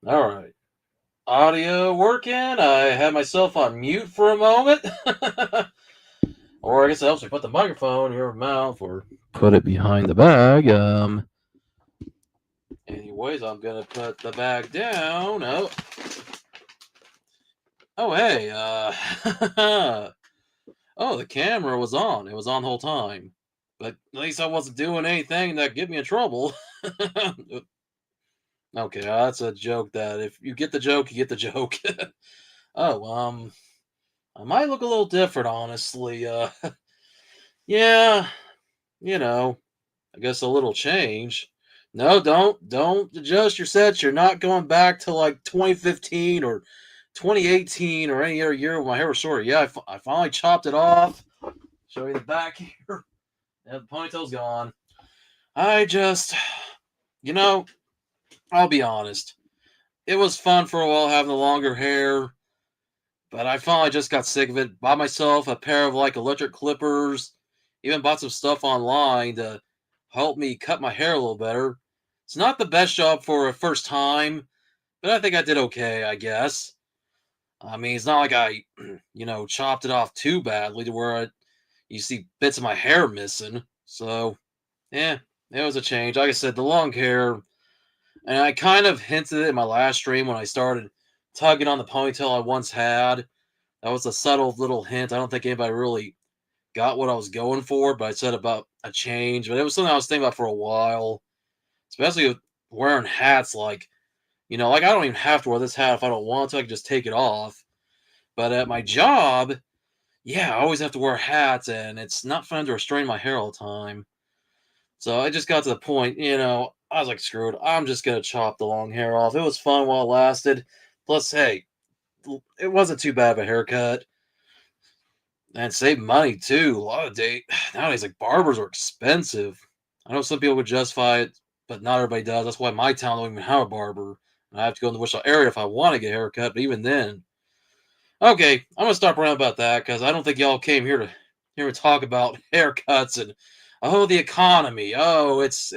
All right. Audio working. I had myself on mute for a moment. Or I guess I also put the microphone in your mouth or put it behind the bag. Anyways, I'm going to put the bag down. Oh, hey. Oh, the camera was on. It was on the whole time. But at least I wasn't doing anything that get me in trouble. Okay, that's a joke that if you get the joke, you get the joke. Oh, I might look a little different, honestly. Yeah, you know, I guess a little change. No, don't adjust your sets. You're not going back to like 2015 or 2018 or any other year when my hair was shorter. Yeah, I finally chopped it off. Show you the back here. Yeah, the ponytail's gone. I just, you know, I'll be honest. It was fun for a while having the longer hair, but I finally just got sick of it. Bought myself a pair of like electric clippers. Even bought some stuff online to help me cut my hair a little better. It's not the best job for a first time, but I think I did okay, I guess. I mean, it's not like I, chopped it off too badly to where you see bits of my hair missing. So, yeah, it was a change. Like I said, the long hair, and I kind of hinted it in my last stream when I started tugging on the ponytail I once had. That was a subtle little hint. I don't think anybody really got what I was going for, but I said about a change. But it was something I was thinking about for a while, especially with wearing hats. Like I don't even have to wear this hat if I don't want to. I can just take it off. But at my job, yeah, I always have to wear hats, and it's not fun to restrain my hair all the time. So I just got to the point, I was like, screw it. I'm just going to chop the long hair off. It was fun while it lasted. Plus, hey, it wasn't too bad of a haircut. And save money too. A lot of nowadays, like barbers are expensive. I know some people would justify it, but not everybody does. That's why my town don't even have a barber. And I have to go in the Wichita area if I want to get a haircut. But even then, okay, I'm gonna stop ranting about that because I don't think y'all came here to hear me talk about haircuts and the economy. Oh, it's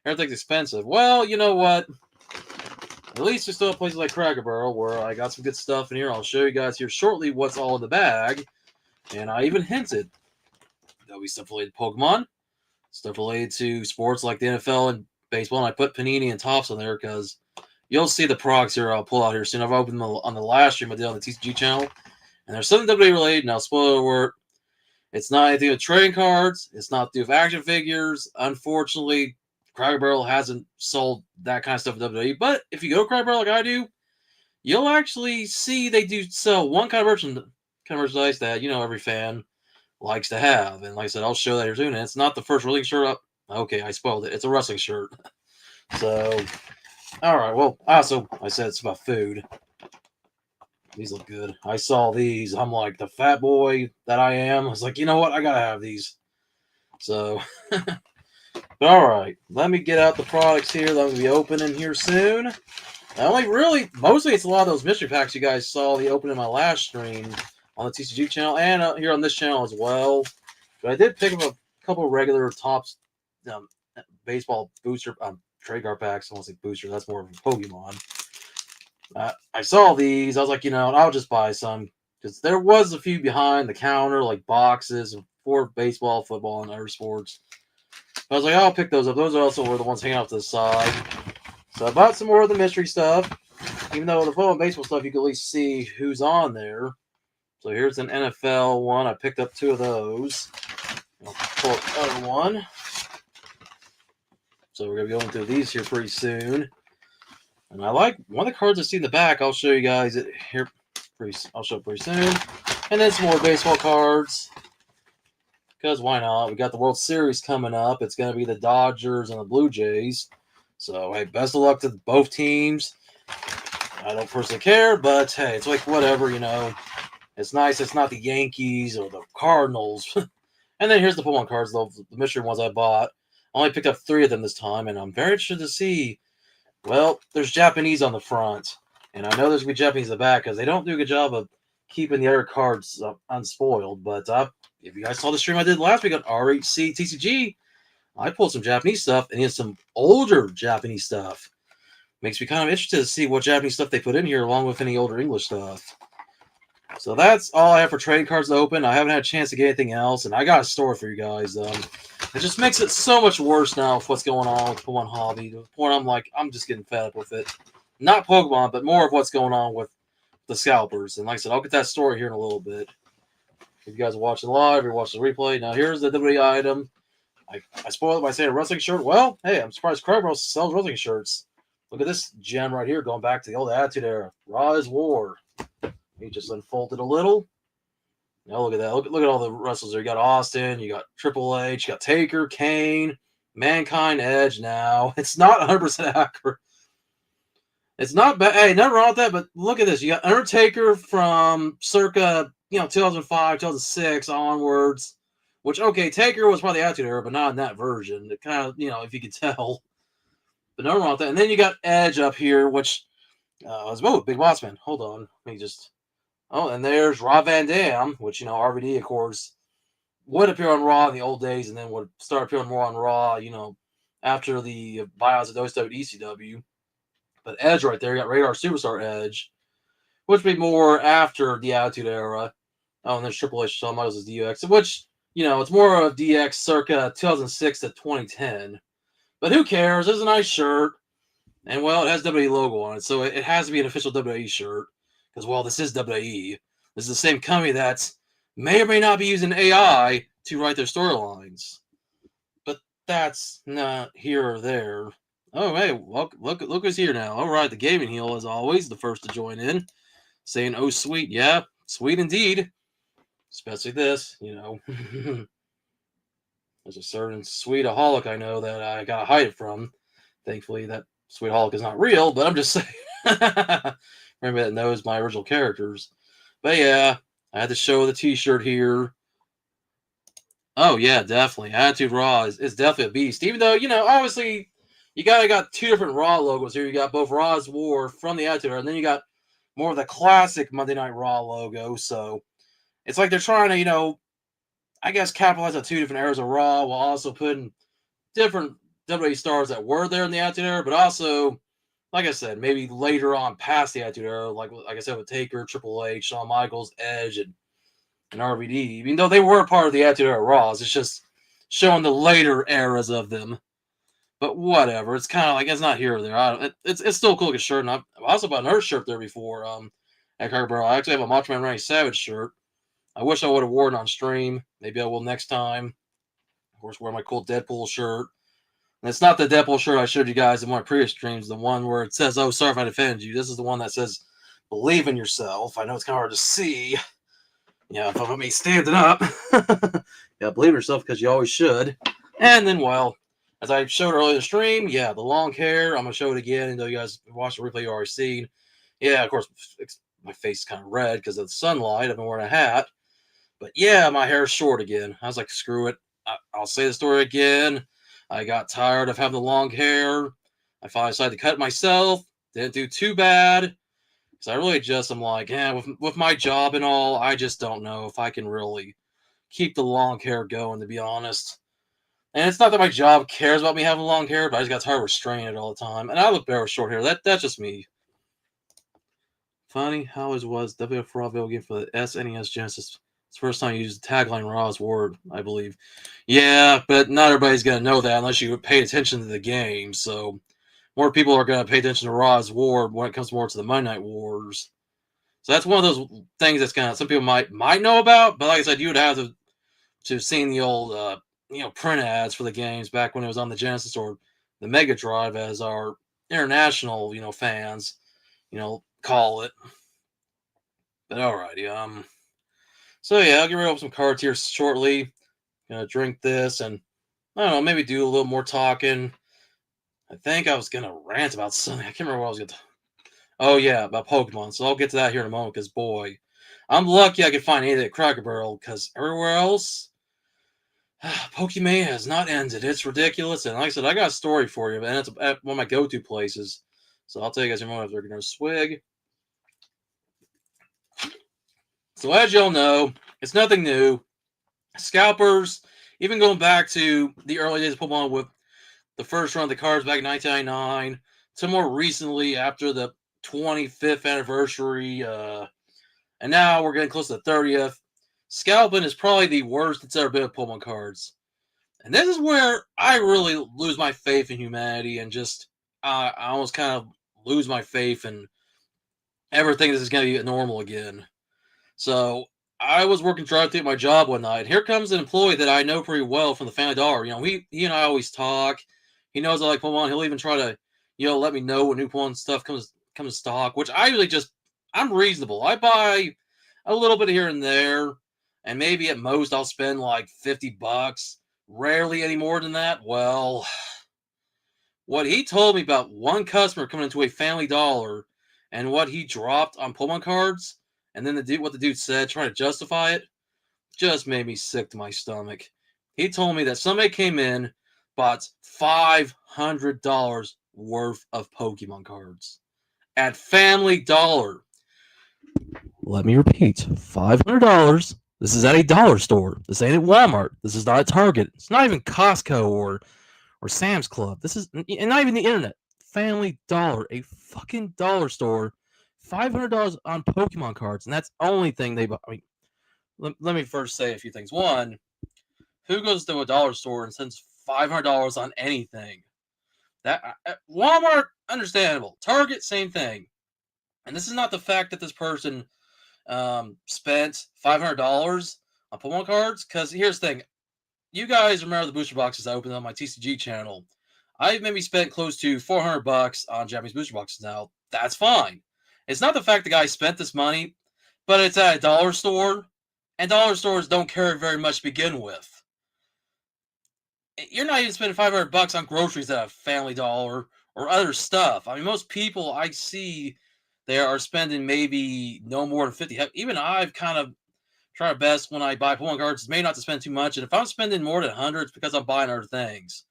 everything's expensive. Well, you know what? At least there's still places like Cracker Barrel where I got some good stuff in here. I'll show you guys here shortly what's all in the bag. And I even hinted there'll be stuff related to Pokemon, stuff related to sports like the NFL and baseball. And I put Panini and Tops on there because you'll see the products here I'll pull out here soon. I've opened them on the last stream I did on the TCG channel. And there's something WWE related. Now, spoiler alert, it's not anything with trading cards. It's not to do with action figures. Unfortunately, Cracker Barrel hasn't sold that kind of stuff with WWE. But if you go to Cracker Barrel like I do, you'll actually see they do sell one kind of merchandise that, every fan likes to have. And like I said, I'll show that here soon. And it's not the first release shirt up. Okay, I spoiled it. It's a wrestling shirt. So, all right. Well, I said it's about food. These look good. I saw these. I'm like the fat boy that I am. I was like, you know what? I gotta have these. So, all right. Let me get out the products here that I'm gonna be opening here soon. Mostly it's a lot of those mystery packs you guys saw the open in my last stream on the TCG channel and here on this channel as well. But I did pick up a couple of regular Tops baseball booster trade card packs. I want to say booster. That's more of a Pokemon. I saw these. I was like, I'll just buy some because there was a few behind the counter, like boxes for baseball, football, and other sports. I was like, I'll pick those up. Those also were the ones hanging out to the side. So I bought some more of the mystery stuff. Even though the football and baseball stuff, you can at least see who's on there. So here's an NFL one. I picked up two of those. I'll pull up the other one. So we're going to be going through these here pretty soon. And I like one of the cards I see in the back. I'll show you guys it here. I'll show it pretty soon. And then some more baseball cards. Because why not? We got the World Series coming up. It's going to be the Dodgers and the Blue Jays. So, hey, best of luck to both teams. I don't personally care, but hey, it's like whatever, It's nice. It's not the Yankees or the Cardinals. And then here's the Pokemon cards, the mystery ones I bought. I only picked up 3 of them this time, and I'm very interested to see. Well, there's Japanese on the front, and I know there's going to be Japanese in the back because they don't do a good job of keeping the other cards unspoiled. But if you guys saw the stream I did last week on RHC TCG, I pulled some Japanese stuff and some older Japanese stuff. makes me kind of interested to see what Japanese stuff they put in here, along with any older English stuff. So that's all I have for trading cards to open. I haven't had a chance to get anything else, and I got a story for you guys. It just makes it so much worse now with what's going on with Pokemon Hobby. To the point I'm like, I'm just getting fed up with it. Not Pokemon, but more of what's going on with the scalpers. And like I said, I'll get that story here in a little bit. If you guys are watching live or watching the replay, now here's the WWE item. I spoiled it by saying a wrestling shirt. Well, hey, I'm surprised Crowbar sells wrestling shirts. Look at this gem right here, going back to the old Attitude Era. Raw is War. He just unfolded a little. Now look at that. Look at all the wrestlers there. You got Austin, you got Triple H, you got Taker, Kane, Mankind, Edge now. It's not 100% accurate. It's not bad. Hey, nothing wrong with that, but look at this. You got Undertaker from circa, 2005, 2006 onwards. Which, okay, Taker was probably the Attitude Era, but not in that version. It kind of, if you could tell. But nothing wrong with that. And then you got Edge up here, which is Big Boss Man. Hold on. Let me just... Oh, and there's Rob Van Dam, which, RVD, of course, would appear on Raw in the old days and then would start appearing more on Raw, after the buyouts of WCW, ECW. But Edge right there, you got Radar Superstar Edge, which would be more after the Attitude Era. Oh, and there's Triple H, Shawn Michaels as DX, which, it's more of DX circa 2006 to 2010. But who cares? There's a nice shirt. And, well, it has WWE logo on it, so it has to be an official WWE shirt. Because, well, this is WWE. This is the same company that may or may not be using AI to write their storylines. But that's not here or there. Oh, hey, look who's here now. All right, the Gaming Heel, as always, the first to join in. Saying, oh, sweet. Yeah, sweet indeed. Especially this, There's a certain sweetaholic I know that I gotta hide it from. Thankfully, that sweetaholic is not real, but I'm just saying. Remember that knows my original characters. But yeah, I had to show the t-shirt here. Oh yeah, definitely. Attitude Raw is definitely a beast. Even though, obviously you got two different Raw logos here. You got both Raw's War from the Attitude Era, and then you got more of the classic Monday Night Raw logo. So it's like they're trying to, I guess, capitalize on two different eras of Raw while also putting different WWE stars that were there in the Attitude Era, but also, like I said, maybe later on past the Attitude Era, like I said, with Taker, Triple H, Shawn Michaels, Edge, and RVD. Even though they were part of the Attitude Era Raws, it's just showing the later eras of them. But whatever, it's kind of like it's not here or there. It's still a cool looking shirt, and I've also bought another shirt there before. At Cracker Barrel, I actually have a Macho Man Randy Savage shirt. I wish I would have worn it on stream. Maybe I will next time. Of course, wear my cool Deadpool shirt. And it's not the Deadpool shirt I showed you guys in one of my previous streams, the one where it says, oh, sorry if I offended you. This is the one that says, believe in yourself. I know it's kind of hard to see. If I'm me standing up. Believe in yourself because you always should. And then, well, as I showed earlier in the stream, the long hair. I'm going to show it again. And though you guys watched the replay, you already seen. Yeah, of course, my face is kind of red because of the sunlight. I've been wearing a hat. But yeah, my hair is short again. I was like, screw it. I'll say the story again. I got tired of having the long hair. I finally decided to cut it myself. Didn't do too bad. Because I really just am like, with my job and all, I just don't know if I can really keep the long hair going, to be honest. And it's not that my job cares about me having long hair, but I just got tired of restraining it all the time. And I look better with short hair. That's just me. Funny how it was WF Raw video game for the SNES Genesis. It's the first time you used the tagline Raw's Word, I believe. Yeah, but not everybody's going to know that unless you pay attention to the game. So more people are going to pay attention to Raw's War when it comes more to the Monday Night Wars. So that's one of those things that's kind of some people might know about. But like I said, you would have to have seen the old print ads for the games back when it was on the Genesis or the Mega Drive, as our international fans call it. But alrighty, so yeah, I'll get rid of some cards here shortly. Gonna drink this and I don't know, maybe do a little more talking. I think I was gonna rant about something. I can't remember what I was gonna. Oh yeah, about Pokemon. So I'll get to that here in a moment. Because boy, I'm lucky I could find anything at Cracker Barrel. Because everywhere else, Pokemon has not ended. It's ridiculous. And like I said, I got a story for you, and it's at one of my go-to places. So I'll tell you guys in a moment after another swig. So as y'all know, it's nothing new. Scalpers, even going back to the early days of Pokemon with the first run of the cards back in 1999, to more recently after the 25th anniversary, and now we're getting close to the 30th. Scalping is probably the worst it's ever been with Pokemon cards. And this is where I really lose my faith in humanity and just I almost kind of lose my faith in everything. This is going to be normal again. So I was working drive through at my job one night. Here comes an employee that I know pretty well from the Family Dollar. You know, he and I always talk. He knows I like Pokemon. He'll even try to, let me know when new Pokemon stuff comes to stock. Which I usually I'm reasonable. I buy a little bit here and there, and maybe at most I'll spend like $50. Rarely any more than that. Well, what he told me about one customer coming into a Family Dollar and what he dropped on Pokemon cards, and then what the dude said, trying to justify it, just made me sick to my stomach. He told me that somebody came in, bought $500 worth of Pokemon cards at Family Dollar. Let me repeat, $500. This is at a dollar store. This ain't at Walmart. This is not at Target. It's not even Costco or Sam's Club. This is not even the internet. Family Dollar, a fucking dollar store, $500 on Pokemon cards, and that's the only thing they buy. I mean, let me first say a few things. One, who goes to a dollar store and spends $500 on anything? That Walmart, understandable. Target, same thing. And this is not the fact that this person spent $500 on Pokemon cards, because here's the thing. You guys remember the booster boxes I opened on my TCG channel. I've maybe spent close to $400 on Japanese booster boxes now. That's fine. It's not the fact the guy spent this money, but it's at a dollar store, and dollar stores don't carry very much to begin with. You're not even spending $500 on groceries at a Family Dollar or other stuff. I mean, most people I see there are spending maybe no more than 50. Even I've kind of try our best when I buy Pokemon cards, maybe not to spend too much. And if I'm spending more than 100, it's because I'm buying other things.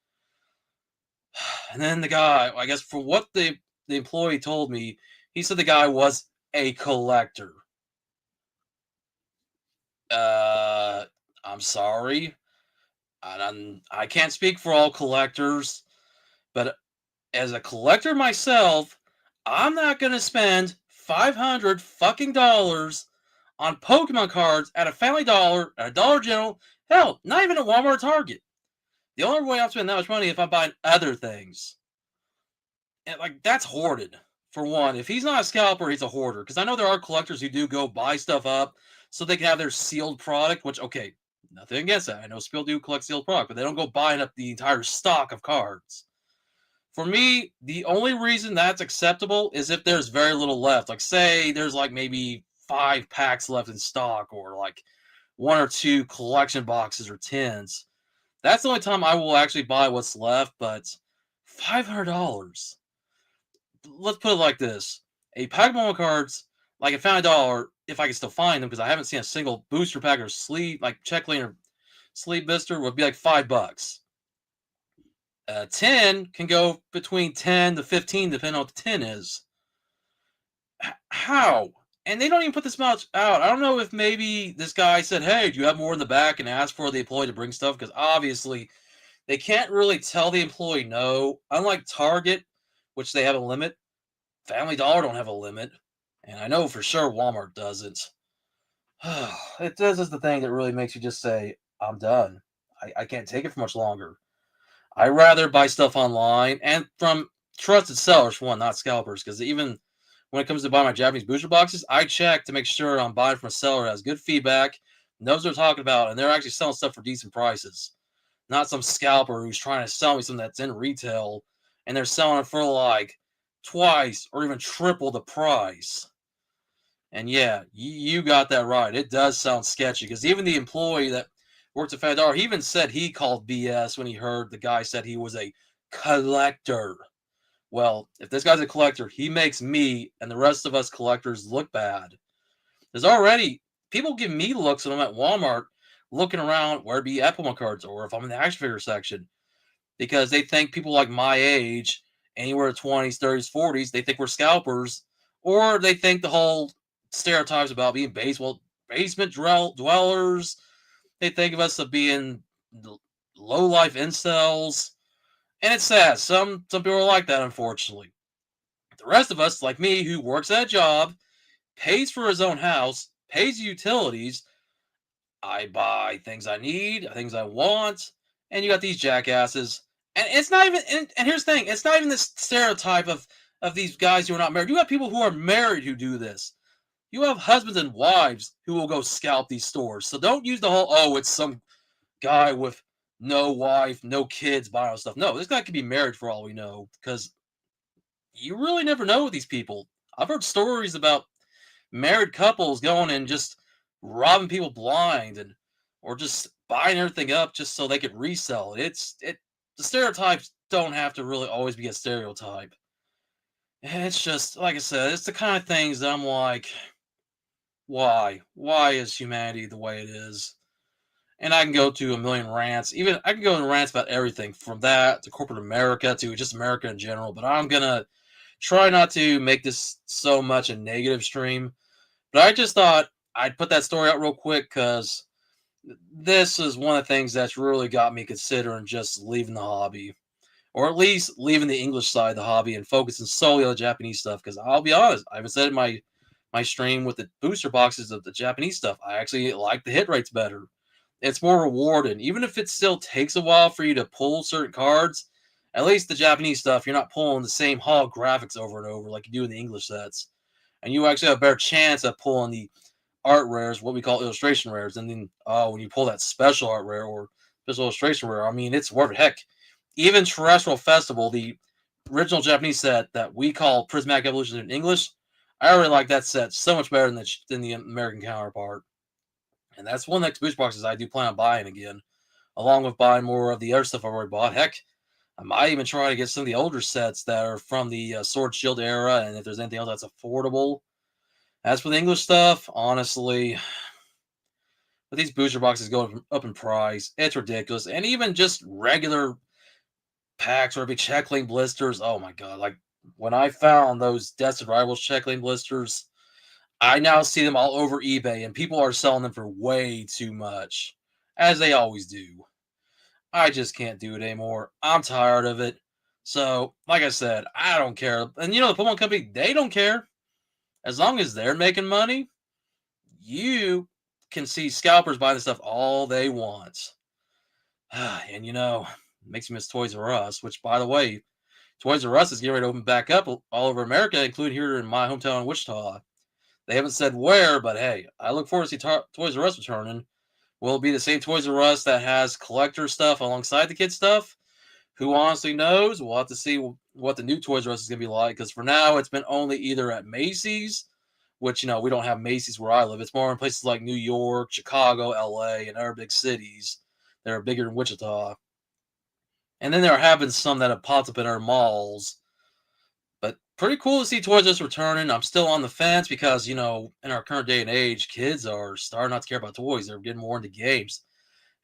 And then the guy, I guess, for what the employee told me, he said the guy was a collector. I'm sorry. I can't speak for all collectors, but as a collector myself, I'm not going to spend $500 fucking dollars on Pokemon cards at a Family Dollar, at a Dollar General, hell, not even a Walmart or Target. The only way I'm spending that much money is if I'm buying other things. And like, that's hoarded, for one. If he's not a scalper, he's a hoarder. Because I know there are collectors who do go buy stuff up so they can have their sealed product, which, okay, nothing against that. I know people do collect sealed product, but they don't go buying up the entire stock of cards. For me, the only reason that's acceptable is if there's very little left. Like, say there's like maybe 5 packs left in stock, or like 1 or 2 collection boxes or tins. That's the only time I will actually buy what's left. But $500. Let's put it like this: a pack of Pokemon cards, like at Family Dollar, if I can still find them, because I haven't seen a single booster pack or sleeve, like check lane or sleeve blister, would be like $5. 10 can go between 10 to 15, depending on what the 10 is. How? And they don't even put this much out. I don't know if maybe this guy said, hey, do you have more in the back, and asked for the employee to bring stuff? Because obviously they can't really tell the employee no. Unlike Target, which they have a limit, Family Dollar don't have a limit. And I know for sure Walmart doesn't. This is the thing that really makes you just say, I'm done. I can't take it for much longer. I rather buy stuff online and from trusted sellers, for one, not scalpers. Because even when it comes to buying my Japanese booster boxes, I check to make sure I'm buying from a seller that has good feedback, knows what they're talking about, and they're actually selling stuff for decent prices. Not some scalper who's trying to sell me something that's in retail and they're selling it for like twice or even triple the price. And yeah, you got that right. It does sound sketchy, because even the employee that worked at Fedar, he even said he called BS when he heard the guy said he was a collector. Well, if this guy's a collector, he makes me and the rest of us collectors look bad. There's already people give me looks when I'm at Walmart looking around where it be at Pokemon cards, or if I'm in the action figure section, because they think people like my age, anywhere 20s, 30s, 40s, they think we're scalpers, or they think the whole stereotypes about being basement dwellers. They think of us as being low life incels, and it's sad. Some people are like that, unfortunately. The rest of us, like me, who works at a job, pays for his own house, pays utilities, I buy things I need, things I want, and you got these jackasses. And it's not even. And here's the thing: it's not even this stereotype of these guys who are not married. You have people who are married who do this. You have husbands and wives who will go scalp these stores. So don't use the whole it's some guy with no wife, no kids buying all stuff. No, this guy could be married for all we know because you really never know with these people. I've heard stories about married couples going and just robbing people blind and or just buying everything up just so they could resell it. The stereotypes don't have to really always be a stereotype. It's just like I said, it's the kind of things that I'm like, why? Why is humanity the way it is? And I can go to a million rants. Even I can go in rants about everything from that to corporate America to just America in general. But I'm gonna try not to make this so much a negative stream. But I just thought I'd put that story out real quick because this is one of the things that's really got me considering just leaving the hobby, or at least leaving the English side of the hobby and focusing solely on the Japanese stuff. Because I'll be honest, I haven't said in my stream with the booster boxes of the Japanese stuff. I actually like the hit rates better. It's more rewarding, even if it still takes a while for you to pull certain cards. At least the Japanese stuff, you're not pulling the same holographics over and over like you do in the English sets, and you actually have a better chance of pulling the art rares, what we call illustration rares. And then when you pull that special art rare or special illustration rare, I mean, it's worth it. Heck, even Terrestrial Festival, the original Japanese set that we call Prismatic Evolution in English, I really like that set so much better than the American counterpart. And that's one of the next booster boxes I do plan on buying again, along with buying more of the other stuff I've already bought. Heck, I might even try to get some of the older sets that are from the Sword Shield era, and if there's anything else that's affordable. As for the English stuff, honestly, with these booster boxes going up in price, it's ridiculous. And even just regular packs or big checkling blisters, oh my god! Like when I found those Destined Rivals checkling blisters, I now see them all over eBay, and people are selling them for way too much, as they always do. I just can't do it anymore. I'm tired of it. So, like I said, I don't care. And the Pokemon Company, they don't care. As long as they're making money, you can see scalpers buying this stuff all they want. And makes me miss Toys R Us, which, by the way, Toys R Us is getting ready to open back up all over America, including here in my hometown, Wichita. They haven't said where, but hey, I look forward to see Toys R Us returning. Will it be the same Toys R Us that has collector stuff alongside the kid stuff? Who honestly knows? We'll have to see what the new Toys R Us is going to be like. Because for now, it's been only either at Macy's, which, we don't have Macy's where I live. It's more in places like New York, Chicago, LA, and other big cities that are bigger than Wichita. And then there have been some that have popped up in our malls. But pretty cool to see Toys R Us returning. I'm still on the fence because, in our current day and age, kids are starting not to care about toys. They're getting more into games.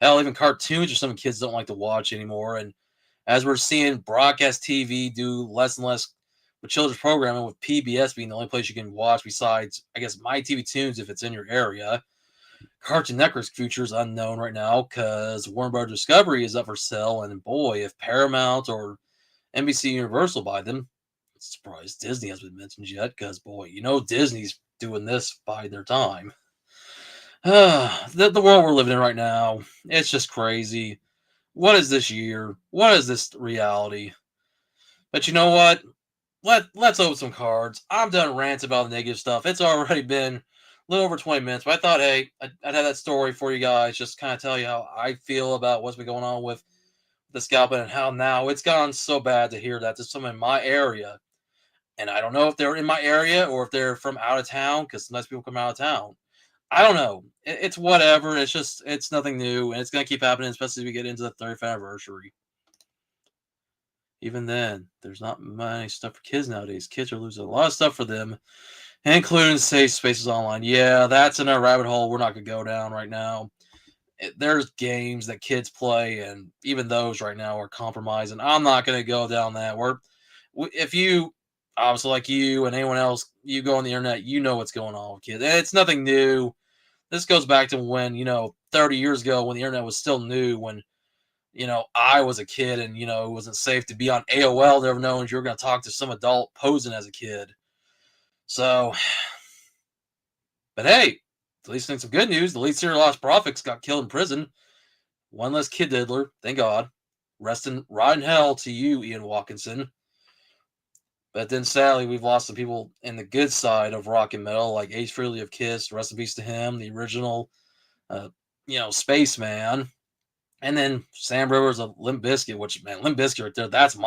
Hell, even cartoons are something kids don't like to watch anymore. And as we're seeing broadcast TV do less and less with children's programming, with PBS being the only place you can watch besides, I guess, My TV Tunes if it's in your area. Cartoon Network's future is unknown right now because Warner Bros. Discovery is up for sale. And boy, if Paramount or NBC Universal buy them, I'm surprised Disney hasn't been mentioned yet because, boy, Disney's doing this by their time. The world we're living in right now, it's just crazy. What is this year? What is this reality? But you know what? Let's open some cards. I'm done ranting about the negative stuff. It's already been a little over 20 minutes, but I thought, hey, I'd have that story for you guys, just kind of tell you how I feel about what's been going on with the scalping and how now it's gone so bad to hear that there's someone in my area. And I don't know if they're in my area or if they're from out of town, because sometimes people come out of town. I don't know. It's whatever. It's nothing new, and it's going to keep happening, especially as we get into the 30th anniversary. Even then, there's not many stuff for kids nowadays. Kids are losing a lot of stuff for them, including safe spaces online. Yeah, that's in a rabbit hole we're not going to go down right now. There's games that kids play, and even those right now are compromised, and I'm not going to go down that. If you, obviously like you and anyone else, you go on the internet, you know what's going on with kids. And it's nothing new. This goes back to when, 30 years ago when the internet was still new, when I was a kid and, it wasn't safe to be on AOL, never knowing you were going to talk to some adult posing as a kid. So, but hey, at least in some good news, the lead singer Lost Prophets got killed in prison. One less kid diddler, thank God. Rest in hell to you, Ian Watkinson. But then sadly, we've lost some people in the good side of rock and metal, like Ace Frehley of Kiss, rest in peace to him, the original, uh, spaceman. And then Sam Rivers of Limp Bizkit, which, man, Limp Bizkit right there, that's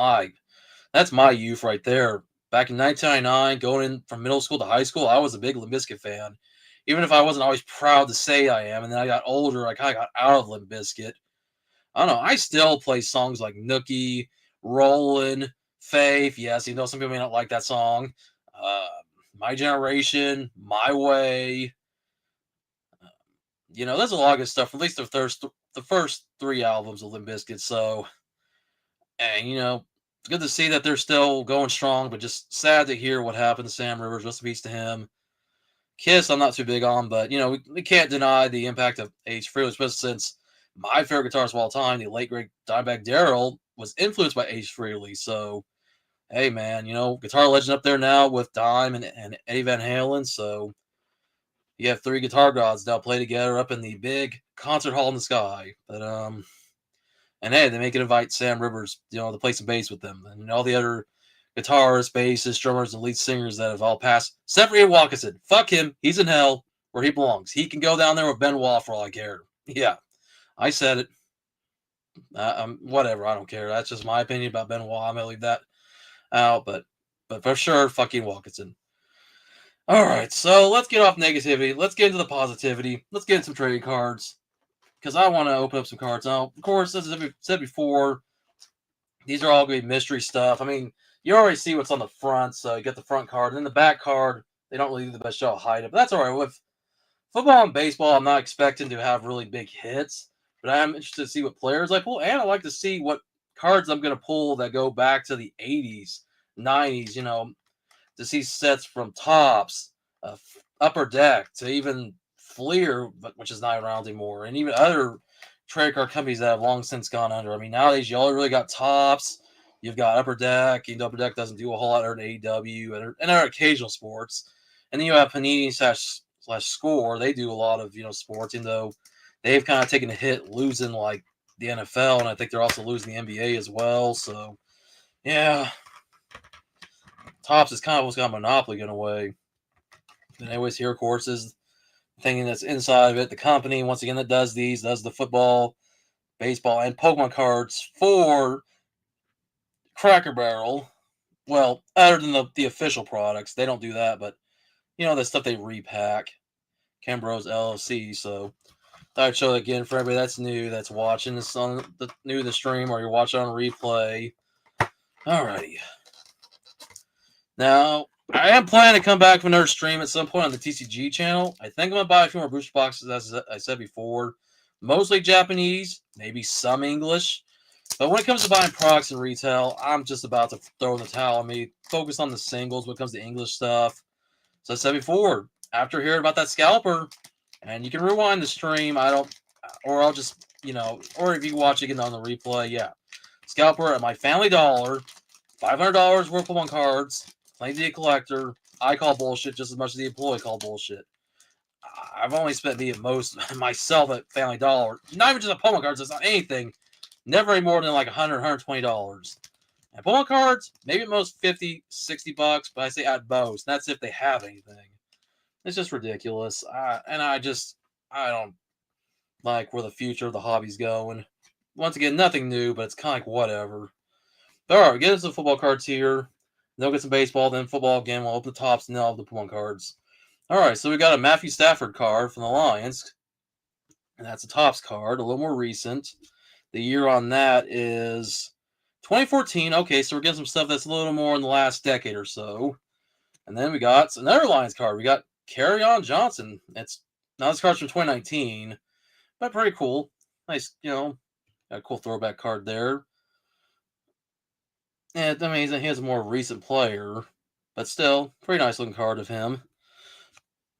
my youth right there. Back in 1999, going in from middle school to high school, I was a big Limp Bizkit fan. Even if I wasn't always proud to say I am, and then I got older, I kind of got out of Limp Bizkit. I don't know. I still play songs like Nookie, Rollin', Faith. Yes, some people may not like that song. Uh, My Generation, My Way. There's a lot of good stuff. At least the first three albums of Limp Bizkit. So, and it's good to see that they're still going strong. But just sad to hear what happened to Sam Rivers. Rest in peace to him. Kiss, I'm not too big on, but we can't deny the impact of Ace Frehley, especially since my favorite guitarist of all time, the late great Dimebag Darrell, was influenced by Ace Frehley. So, hey man, guitar legend up there now with Dime and Eddie Van Halen. So you have three guitar gods now play together up in the big concert hall in the sky. But and hey, they make it invite Sam Rivers, to play some bass with them, and all the other guitarists, bassists, drummers, and lead singers that have all passed. Except for Ian Watkinson. Fuck him. He's in hell where he belongs. He can go down there with Benoit for all I care. Yeah, I said it. Whatever. I don't care. That's just my opinion about Benoit. I'm gonna leave that out. But for sure, fucking Watkinson. All right, so let's get off negativity. Let's get into the positivity. Let's get into some trading cards because I want to open up some cards. Now, of course, as I've said before, these are all going to be mystery stuff. I mean, you already see what's on the front, so you get the front card. And then the back card, they don't really do the best job of hiding it. But that's all right. With football and baseball, I'm not expecting to have really big hits. But I am interested to see what players I pull. And I like to see what cards I'm going to pull that go back to the 80s, 90s, to see sets from Tops, Upper Deck, to even Fleer, which is not around anymore. And even other trade card companies that have long since gone under. I mean, nowadays you all really got Tops, you've got Upper Deck, and Upper Deck doesn't do a whole lot in AEW and our occasional sports. And then you have Panini slash Score. They do a lot of sports, even though they've kind of taken a hit losing like the NFL, and I think they're also losing the NBA as well. So yeah, Tops is kind of what's got Monopoly in a way. And anyways, here of course is thinking that's inside of it. The company once again that does the football, baseball, and Pokemon cards for Cracker Barrel. Well, other than the official products, they don't do that, but the stuff they repack. Cambros LLC. So thought I'd show it again for everybody that's new, that's watching this on the stream, or you're watching on replay. Alrighty. Now, I am planning to come back for another stream at some point on the TCG channel. I think I'm going to buy a few more booster boxes, as I said before. Mostly Japanese, maybe some English. But when it comes to buying products in retail, I'm just about to throw in the towel. I mean, focus on the singles when it comes to English stuff. So I said before, after hearing about that scalper, and you can rewind the stream, or if you watch it again on the replay, yeah. Scalper at my Family Dollar, $500 worth of Pokemon cards, claim to be a collector. I call bullshit just as much as the employee call bullshit. I've only spent most myself at Family Dollar, not even just a Pokemon cards, it's not anything, never any more than like $100, $120. And Pokemon cards, maybe at most $50, $60, but I say at most. That's if they have anything. It's just ridiculous. I don't like where the future of the hobby's going. Once again, nothing new, but it's kind of like whatever. But all right, we get into some football cards here. Then we'll get some baseball, then football again. We'll open the tops, and then I'll have the Pokemon cards. All right, so we got a Matthew Stafford card from the Lions. And that's a tops card, a little more recent. The year on that is 2014. Okay, so we're getting some stuff that's a little more in the last decade or so. And then we got another Lions card. We got Kerryon Johnson. It's now this card's from 2019, but pretty cool. Nice, got a cool throwback card there. And I mean, he has a more recent player, but still, pretty nice looking card of him.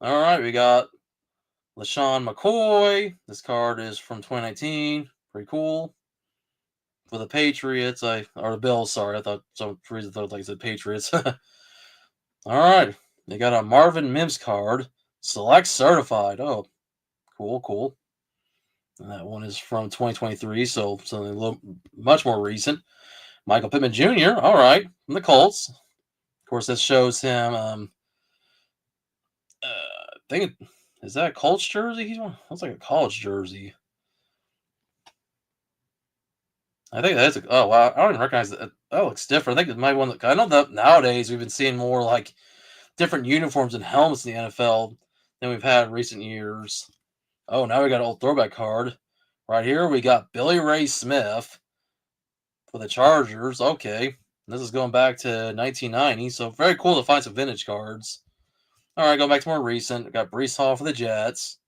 All right, we got LaShawn McCoy. This card is from 2019. Pretty cool. for the Patriots. Or the Bills. Sorry, I thought some reason I thought like I said Patriots. All right, they got a Marvin Mims card, select certified. Oh, cool, cool. And that one is from 2023, so something a little much more recent. Michael Pittman Jr. All right, from the Colts. Of course, this shows him. I think is that a Colts jersey? He's one. Looks like a college jersey. I think that's. Oh wow, I don't even recognize that. That looks different. I think it might be one. I know that nowadays we've been seeing more like different uniforms and helmets in the NFL than we've had in recent years. Oh, now we got an old throwback card. Right here we got Billy Ray Smith for the Chargers. Okay. This is going back to 1990, so very cool to find some vintage cards. All right, going back to more recent. We got Brees Hall for the Jets.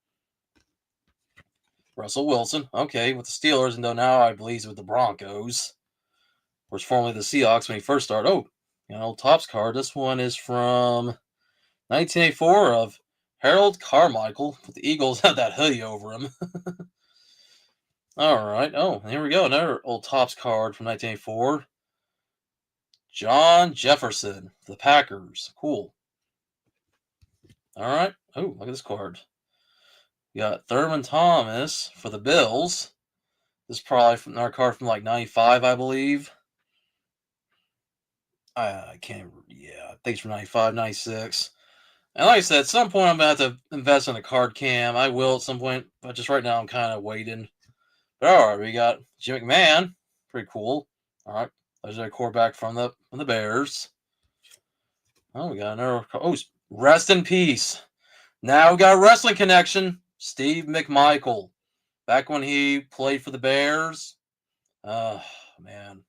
Russell Wilson, okay, with the Steelers, and though now I believe he's with the Broncos. Was formerly the Seahawks when he first started. Oh, an old Topps card. This one is from 1984 of Harold Carmichael. With the Eagles had that hoodie over him. All right. Oh, here we go. Another old Topps card from 1984. John Jefferson, the Packers. Cool. All right. Oh, look at this card. We got Thurman Thomas for the Bills. This is probably from our card from like 95, I believe. I can't. Yeah, I think it's from 95, 96. And like I said, at some point I'm going to have to invest in a card cam. I will at some point, but just right now I'm kind of waiting. But all right, we got Jim McMahon. Pretty cool. All right. There's a quarterback from the Bears. Oh, we got another. Oh, rest in peace. Now we got a wrestling connection. Steve McMichael. Back when he played for the Bears. Oh, man.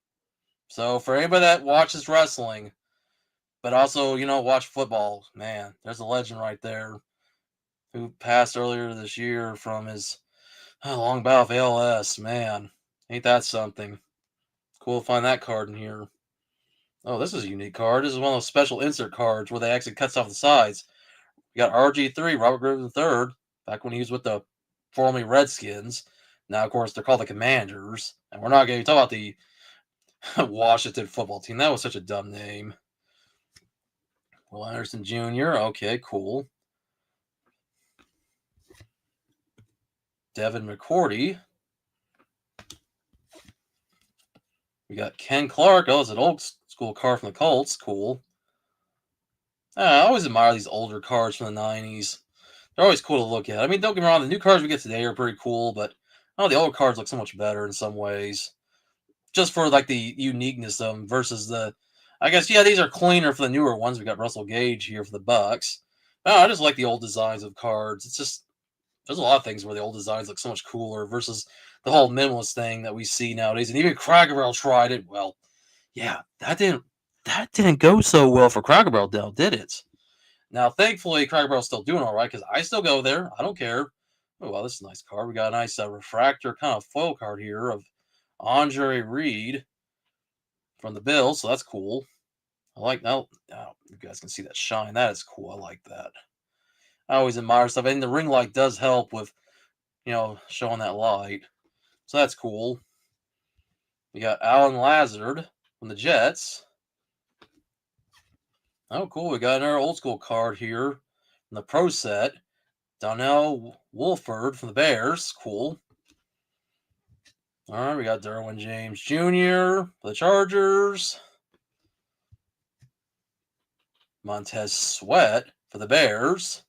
So for anybody that watches wrestling, but also, watch football, man, there's a legend right there who passed earlier this year from his long bout of ALS. Man, ain't that something? Cool to find that card in here. Oh, this is a unique card. This is one of those special insert cards where they actually cuts off the sides. We got RG3, Robert Griffin III, back when he was with the formerly Redskins. Now, of course, they're called the Commanders. And we're not going to talk about the Washington football team. That was such a dumb name. Will Anderson Jr. Okay, cool. Devin McCourty. We got Ken Clark. Oh, it's an old school card from the Colts. Cool. I always admire these older cards from the 90s. They're always cool to look at. I mean, don't get me wrong, the new cards we get today are pretty cool, but the old cards look so much better in some ways. Just for like the uniqueness of them versus I guess, yeah, these are cleaner for the newer ones. We got Russell Gage here for the Bucks. I just like the old designs of cards. It's just, there's a lot of things where the old designs look so much cooler versus the whole minimalist thing that we see nowadays. And even Cracker Barrel tried it. Well, yeah, that didn't go so well for Cracker Barrel, did it? Now, thankfully, Cracker Barrel's still doing all right because I still go there. I don't care. Oh, well, this is a nice card. We got a nice refractor kind of foil card here of Andre Reed from the Bills, so that's cool. I like that. Oh, you guys can see that shine. That is cool. I like that. I always admire stuff, and the ring light does help with, showing that light. So that's cool. We got Alan Lazard from the Jets. Oh, cool. We got another old school card here from the Pro Set. Donnell Wolford from the Bears. Cool. All right, we got Derwin James Jr. for the Chargers. Montez Sweat for the Bears.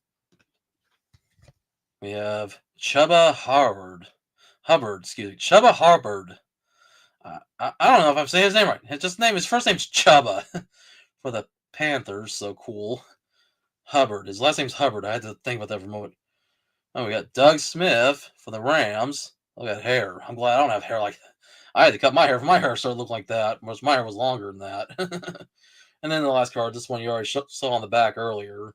We have Chuba Hubbard. Chuba Hubbard. I don't know if I'm saying his name right. His first name's Chuba for the Panthers. So cool. Hubbard. His last name's Hubbard. I had to think about that for a moment. Oh, we got Doug Smith for the Rams. Look at hair. I'm glad I don't have hair like that. I had to cut my hair for my hair started to look like that. Most my hair was longer than that. And then the last card, this one you already saw on the back earlier.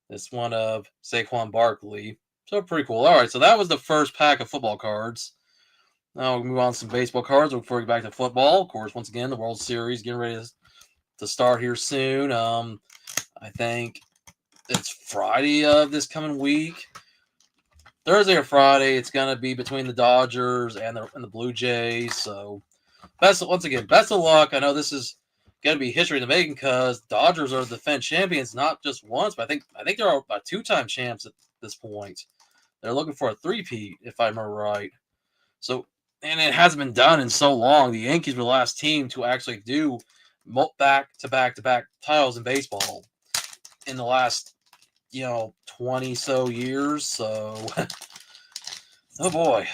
This one of Saquon Barkley. So pretty cool. All right, so that was the first pack of football cards. Now we'll move on to some baseball cards before we get back to football. Of course, once again, the World Series getting ready to start here soon. I think it's Friday of this coming week. Thursday or Friday, it's going to be between the Dodgers and the Blue Jays. So Once again, best of luck. I know this is going to be history in the making because Dodgers are the defense champions, not just once, but I think they're a two-time champs at this point. They're looking for a three-peat, if I remember right. So, and it hasn't been done in so long. The Yankees were the last team to actually do back-to-back titles in baseball in the last 20 so years. So, oh boy.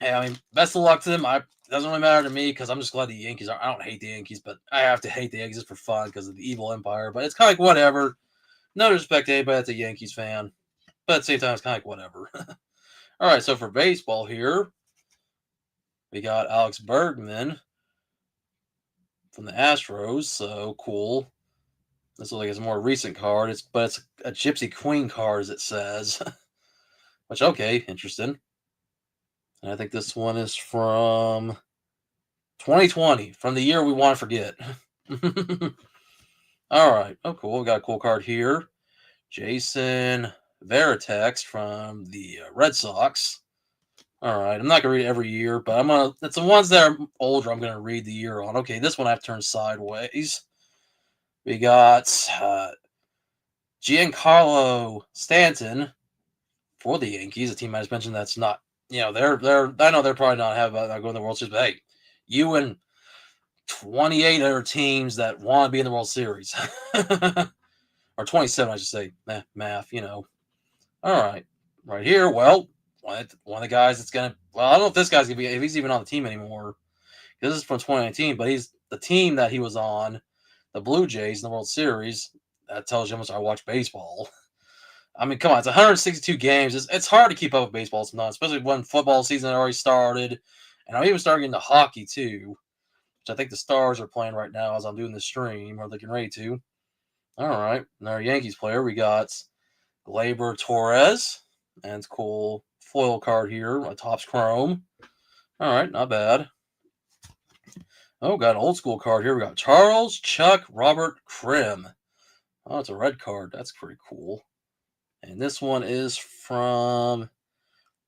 Hey, I mean, best of luck to them. It doesn't really matter to me because I'm just glad the Yankees are. I don't hate the Yankees, but I have to hate the Yankees just for fun because of the evil empire. But it's kind of like whatever. No respect to anybody that's a Yankees fan, but at the same time, it's kind of like whatever. All right, so for baseball here, we got Alex Bergman from the Astros. So cool. This looks like it's a more recent card. It's a Gypsy Queen card, as it says. Which okay, interesting. And I think this one is from 2020, from the year we want to forget. All right. Oh, cool. We got a cool card here. Jason Varitek from the Red Sox. All right. I'm not going to read it every year, but it's the ones that are older I'm going to read the year on. Okay, this one I have turned sideways. We got Giancarlo Stanton for the Yankees, a team I just mentioned that's not, they're I know they're probably not going to the World Series, but hey, you and 28 other teams that want to be in the World Series. Or 27, I should say. Math. All right. Right here, well, one of the guys that's going to, well, I don't know if this guy's going to be, if he's even on the team anymore. This is from 2019, but he's the team that he was on, the Blue Jays in the World Series. That tells you how much I watch baseball. I mean, come on, it's 162 games. It's hard to keep up with baseball sometimes, especially when football season already started. And I'm even starting into hockey, too, which I think the Stars are playing right now as I'm doing the stream, or they're getting ready to. All right. Another Yankees player. We got Gleyber Torres. And it's cool foil card here. A Topps Chrome. All right. Not bad. Oh, got an old school card here. We got Charles Chuck Robert Krim. Oh, it's a red card. That's pretty cool. And this one is from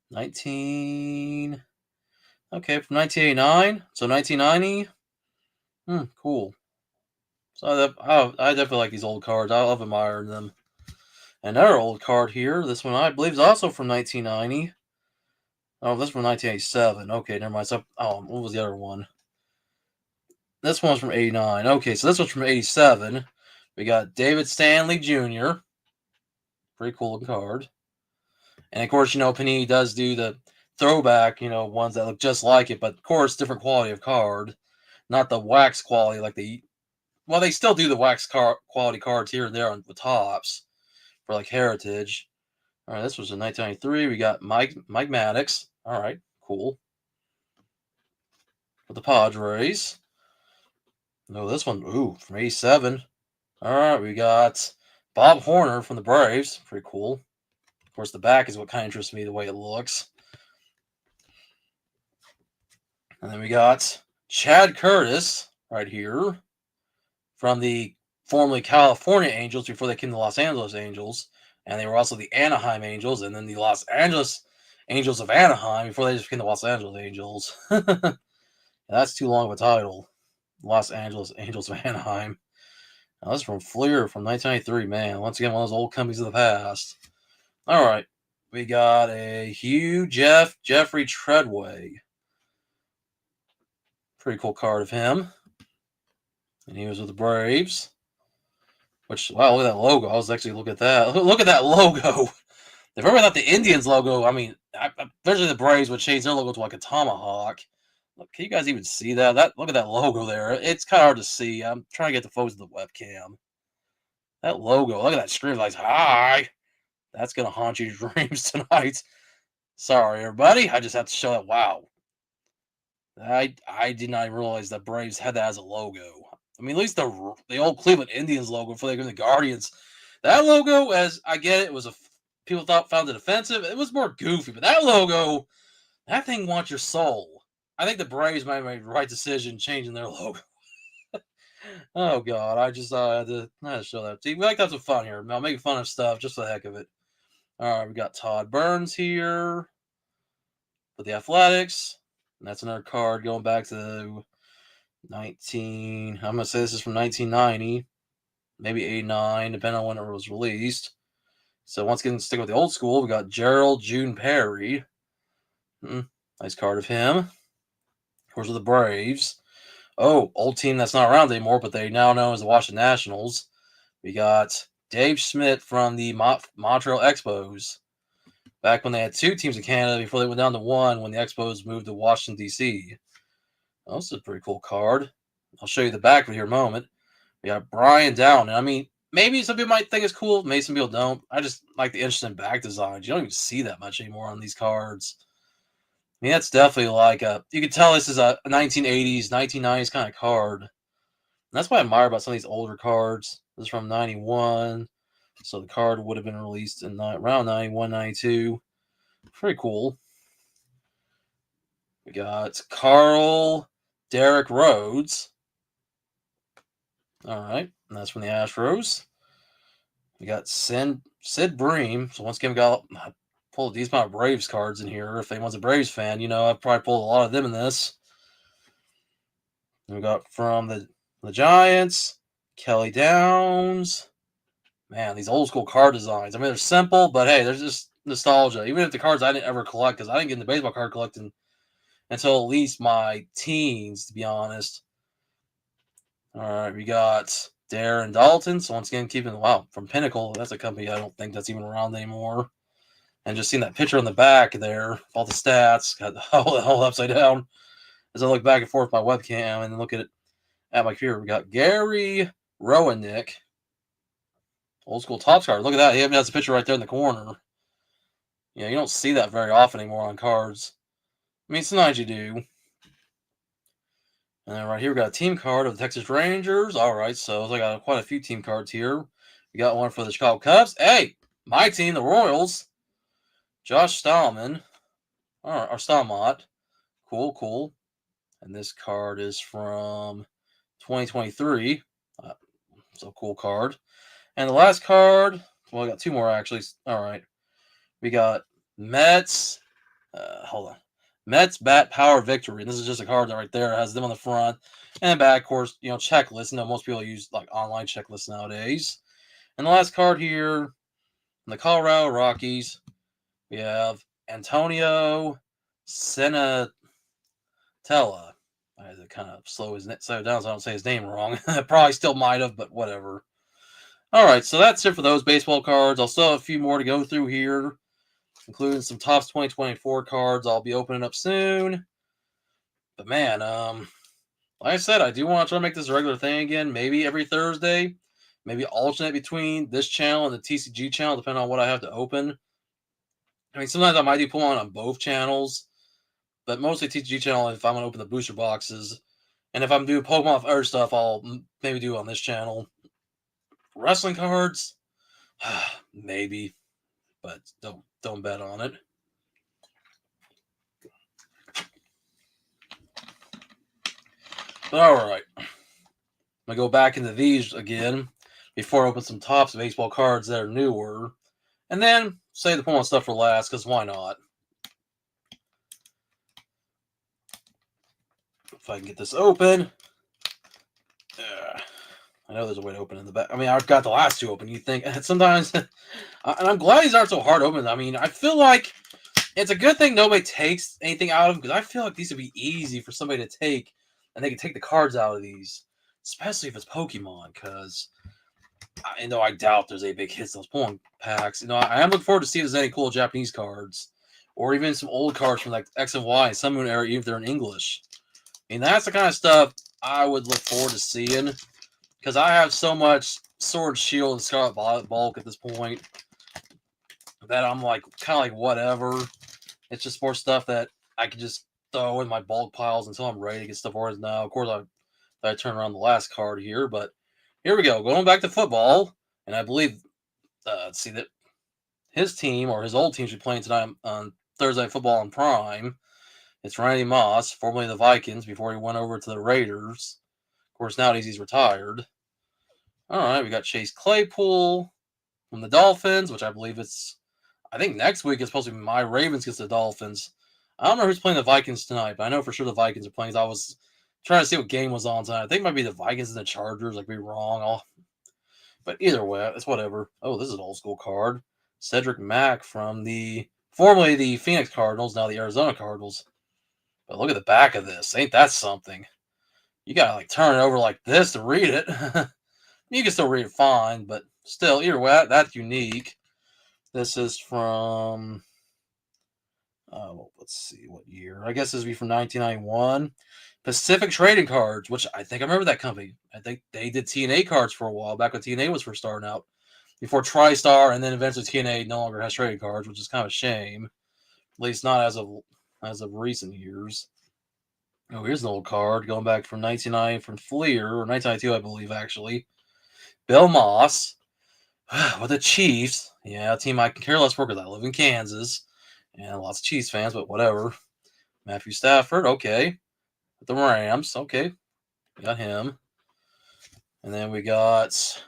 19... Okay, from 1989. So 1990. Cool. So I definitely like these old cards. I love admiring them. Another old card here. This one I believe is also from 1990. Oh, this is from 1987. Okay, never mind. So, what was the other one? This one's from 89. Okay, so this one's from 87. We got David Stanley Jr. Pretty cool looking card. And of course, Panini does do the throwback, ones that look just like it, but of course, different quality of card. Not the wax quality like they still do the wax quality cards here and there on the tops for like Heritage. All right, this was in 1993. We got Mike Maddox. All right, cool. For the Padres. No, this one, from 87. All right, we got Bob Horner from the Braves. Pretty cool. Of course, the back is what kind of interests me, the way it looks. And then we got Chad Curtis right here from the formerly California Angels before they came to the Los Angeles Angels. And they were also the Anaheim Angels and then the Los Angeles Angels of Anaheim before they just became the Los Angeles Angels. That's too long of a title. Los Angeles Angels of Anaheim. Now, this is from Fleer from 1993, man. Once again, one of those old companies of the past. All right. We got a Hugh Jeffrey Treadway. Pretty cool card of him. And he was with the Braves. Which, wow, look at that logo. I was actually looking at that. Look at that logo. If everybody thought the Indians logo, I mean, eventually the Braves would change their logo to like a tomahawk. Look, can you guys even see that? Look at that logo there. It's kind of hard to see. I'm trying to get the focus of the webcam. That logo, look at that screen. Like, hi. That's going to haunt your dreams tonight. Sorry, everybody. I just have to show that. Wow. I did not realize that Braves had that as a logo. I mean, at least the old Cleveland Indians logo before they go to the Guardians. That logo, as I get it, people found it offensive. It was more goofy, but that logo, that thing wants your soul. I think the Braves might have made the right decision changing their logo. Oh God, I just had to show that. See, we like to have some fun here. I'm making fun of stuff just for the heck of it. All right, we got Todd Burns here for the Athletics. And that's another card going back to 19. I'm gonna say this is from 1990, maybe 89, depending on when it was released. So once again, stick with the old school. We got Gerald June Perry. Nice card of him. Of course, with the Braves. Oh, old team that's not around anymore, but they now know as the Washington Nationals. We got Dave Schmidt from the Montreal Expos. Back when they had 2 teams in Canada before they went down to 1 when the Expos moved to Washington, D.C. Oh, this is a pretty cool card. I'll show you the back of it here in a moment. We got Brian Down. And I mean, maybe some people might think it's cool. Maybe some people don't. I just like the interesting back designs. You don't even see that much anymore on these cards. I mean, that's definitely like you can tell this is a 1980s, 1990s kind of card. And that's what I admire about some of these older cards. This is from 91. So the card would have been released in around 91, 92. Pretty cool. We got Carl Derek Rhodes. All right. And that's from the Astros. We got Sid Bream. So once again, we got pulled these amount of Braves cards in here. If anyone's a Braves fan, I've probably pulled a lot of them in this. And we got from the Giants, Kelly Downs. Man, these old school card designs. I mean, they're simple, but hey, there's just nostalgia. Even if the cards I didn't ever collect, because I didn't get into baseball card collecting until at least my teens, to be honest. All right, we got Darren Dalton. So once again, from Pinnacle. That's a company I don't think that's even around anymore. And just seeing that picture on the back there, all the stats, got the whole upside down. As I look back and forth my webcam and look at my computer, we got Gary Roenick. Old school Topps card. Look at that. He even has a picture right there in the corner. You don't see that very often anymore on cards. I mean, sometimes you do. And then right here, we got a team card of the Texas Rangers. All right, so I got quite a few team cards here. We got one for the Chicago Cubs. Hey, my team, the Royals. Josh Stallman. Or Stallmont. Cool. And this card is from 2023. So cool card. And the last card, well, I got 2 more actually. All right. We got Mets. Hold on. Mets Bat Power Victory. And this is just a card that right there. It has them on the front and back, of course, checklist. Most people use like online checklists nowadays. And the last card here, the Colorado Rockies, we have Antonio Senatella. I had to kind of slow down so I don't say his name wrong. Probably still might have, but whatever. All right, so that's it for those baseball cards. I'll still have a few more to go through here, including some Topps 2024 cards I'll be opening up soon. But man, like I said, I do want to try to make this a regular thing again. Maybe every Thursday. Maybe alternate between this channel and the TCG channel, depending on what I have to open. I mean, sometimes I might do pull on both channels, but mostly TCG channel if I'm going to open the booster boxes. And if I'm doing Pokemon or stuff, I'll maybe do it on this channel. Wrestling cards, maybe, but don't bet on it. All right, I'm gonna go back into these again before I open some Topps baseball cards that are newer, and then save the Pokemon stuff for last because why not? If I can get this open. I know there's a way to open in the back. I mean, I've got the last 2 open. You think sometimes, and I'm glad these aren't so hard to open. I mean, I feel like it's a good thing nobody takes anything out of them because I feel like these would be easy for somebody to take, and they can take the cards out of these, especially if it's Pokemon. Because I doubt there's any big hits in those Pokemon packs. I am looking forward to see if there's any cool Japanese cards, or even some old cards from like X and Y and Sun Moon era, even if they're in English. I mean, that's the kind of stuff I would look forward to seeing. Because I have so much Sword, Shield, and Scarlet Bulk at this point that I'm like, kind of like, whatever. It's just more stuff that I can just throw in my bulk piles until I'm ready to get stuff organized now. Of course, I turn around the last card here, but here we go. Going back to football, and I believe, let's see, that his team, or his old team, should be playing tonight on Thursday Night Football on Prime. It's Randy Moss, formerly the Vikings, before he went over to the Raiders. Of course, nowadays he's retired. All right, we got Chase Claypool from the Dolphins, which I believe I think next week is supposed to be my Ravens against the Dolphins. I don't know who's playing the Vikings tonight, but I know for sure the Vikings are playing. I was trying to see what game was on tonight. I think it might be the Vikings and the Chargers. I could be wrong. But either way, it's whatever. Oh, this is an old school card. Cedric Mack from formerly the Phoenix Cardinals, now the Arizona Cardinals. But look at the back of this. Ain't that something? You gotta like turn it over like this to read it. You can still read it fine, but still, either way, that's unique. This is from let's see what year. I guess this would be from 1991. Pacific Trading Cards, which I think I remember that company. I think they did TNA cards for a while back when TNA was first starting out. Before TriStar, and then eventually TNA no longer has trading cards, which is kind of a shame. At least not as of recent years. Oh, here's an old card going back from 1990 from Fleer, or 1992, I believe, actually. Bill Moss with the Chiefs. Yeah, a team I can care less for because I live in Kansas. And lots of Chiefs fans, but whatever. Matthew Stafford, okay. With the Rams, okay. We got him. And then we got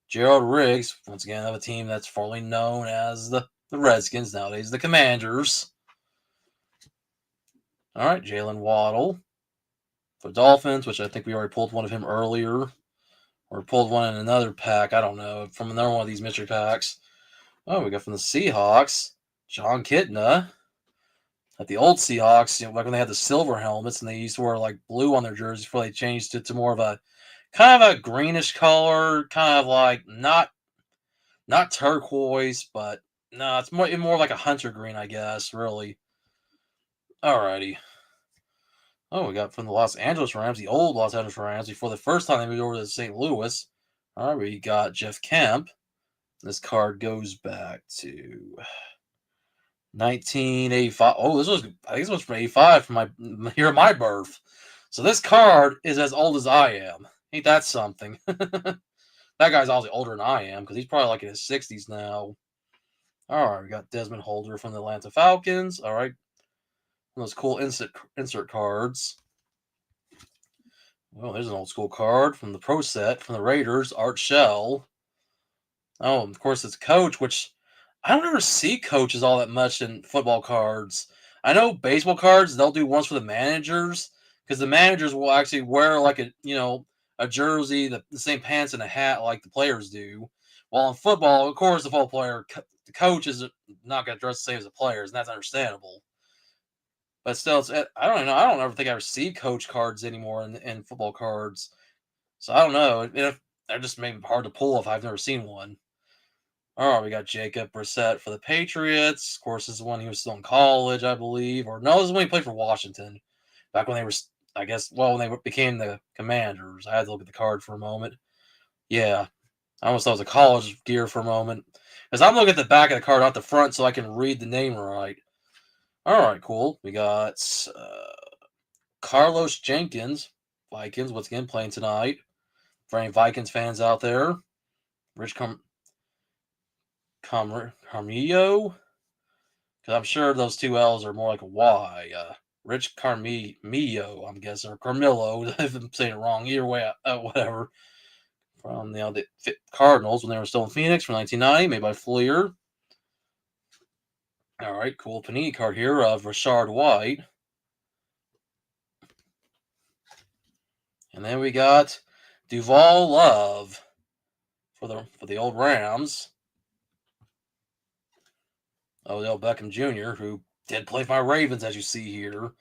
Gerald Riggs, once again, of a team that's formerly known as the Redskins, nowadays the Commanders. All right, Jalen Waddle for Dolphins, which I think we already pulled one of him earlier. Or pulled one in another pack, I don't know, from another one of these mystery packs. Oh, we got from the Seahawks, John Kitna. At the old Seahawks, back when they had the silver helmets and they used to wear like blue on their jerseys before they changed it to more of a kind of a greenish color, kind of like not turquoise, but no, it's more like a hunter green, I guess, really. Alrighty. Oh, we got from the Los Angeles Rams, the old Los Angeles Rams, before the first time they moved over to St. Louis. All right, we got Jeff Kemp. This card goes back to 1985. Oh, I think this was from 85 from my year of my birth. So this card is as old as I am. Ain't that something? That guy's obviously older than I am because he's probably like in his 60s now. All right, we got Desmond Holder from the Atlanta Falcons. All right, those cool insert cards. Well, there's an old school card from the Pro Set from the Raiders, Art Shell. Oh, of course, it's Coach, which I don't ever see coaches all that much in football cards. I know baseball cards, they'll do ones for the managers because the managers will actually wear like a jersey, the same pants and a hat like the players do. While in football, of course, the coach is not going to dress the same as the players, and that's understandable. But still, I don't know. I don't ever think I ever see coach cards anymore in football cards. So I don't know. They're just maybe hard to pull if I've never seen one. All right, we got Jacob Brissett for the Patriots. Of course, this is when he was still in college, I believe. Or no, this is when he played for Washington. Back when they were, I guess, when they became the Commanders. I had to look at the card for a moment. Yeah, I almost thought it was a college gear for a moment. Because I'm looking at the back of the card, not the front, so I can read the name right. All right, cool. We got Carlos Jenkins, Vikings, once again playing tonight. For any Vikings fans out there, Rich Carmillo, because I'm sure those two L's are more like a Y. Rich Carmillo, I'm guessing, or Carmillo, if I'm saying it wrong. Either way, whatever. From the Cardinals when they were still in Phoenix from 1990, made by Fleer. All right, cool Panini card here of Rashard White. And then we got Duval Love for the old Rams. Odell Beckham Jr., who did play for my Ravens, as you see here.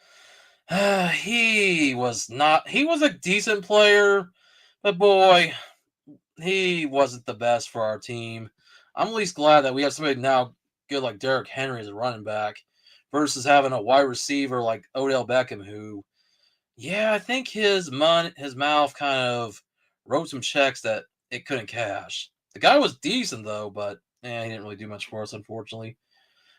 He was a decent player, but boy, he wasn't the best for our team. I'm at least glad that we have somebody now good like Derrick Henry as a running back versus having a wide receiver like Odell Beckham who, yeah, I think his mouth kind of wrote some checks that it couldn't cash. The guy was decent though, but he didn't really do much for us, unfortunately.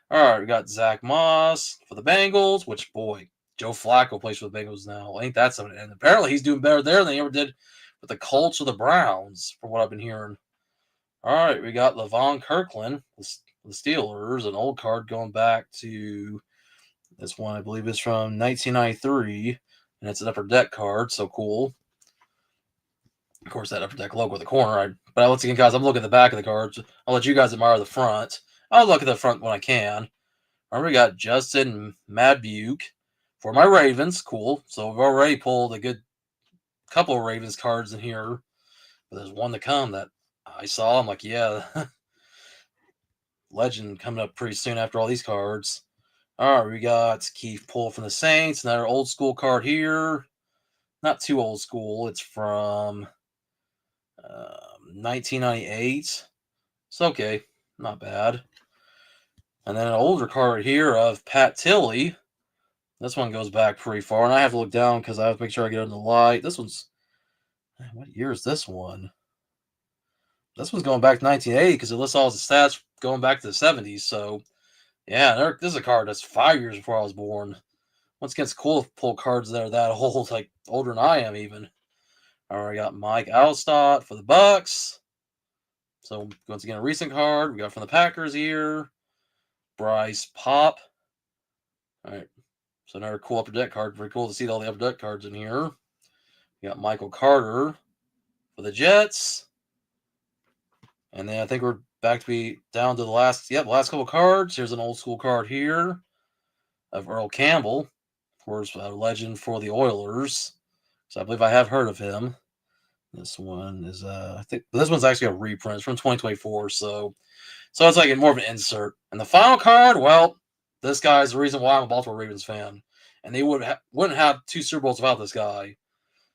All right, we got Zach Moss for the Bengals, which, boy, Joe Flacco plays for the Bengals now. Ain't that something? And apparently he's doing better there than he ever did with the Colts or the Browns, from what I've been hearing. All right, we got Levon Kirkland, the Steelers, an old card going back to this one, I believe, is from 1993, and it's an Upper Deck card, so cool. Of course, that Upper Deck logo at the corner. But once again, guys, I'm looking at the back of the cards. I'll let you guys admire the front. I'll look at the front when I can. All right, we got Justin Madbuke for my Ravens. Cool. So we've already pulled a good couple of Ravens cards in here. But there's one to come that I saw. I'm like, yeah, legend coming up pretty soon after all these cards. All right, we got Keith Pull from the Saints. Another old school card here. Not too old school. It's from 1998. It's okay. Not bad. And then an older card here of Pat Tilley. This one goes back pretty far. And I have to look down because I have to make sure I get under the light. This one's... What year is this one? This one's going back to 1980 because it lists all the stats going back to the 70s. So, yeah, this is a card that's 5 years before I was born. Once again, it's cool to pull cards that are that old, like older than I am even. All right, I got Mike Alstott for the Bucks. So, once again, a recent card. We got from the Packers here. Bryce Pop. All right, so another cool upper deck card. Very cool to see all the upper deck cards in here. We got Michael Carter for the Jets. And then I think we're back to be down to the last couple cards. Here's an old school card here of Earl Campbell, of course, a legend for the Oilers. So I believe I have heard of him. This one is, I think this one's actually a reprint. It's from 2024. So it's like more of an insert. And the final card, well, this guy's the reason why I'm a Baltimore Ravens fan. And they wouldn't have 2 Super Bowls without this guy.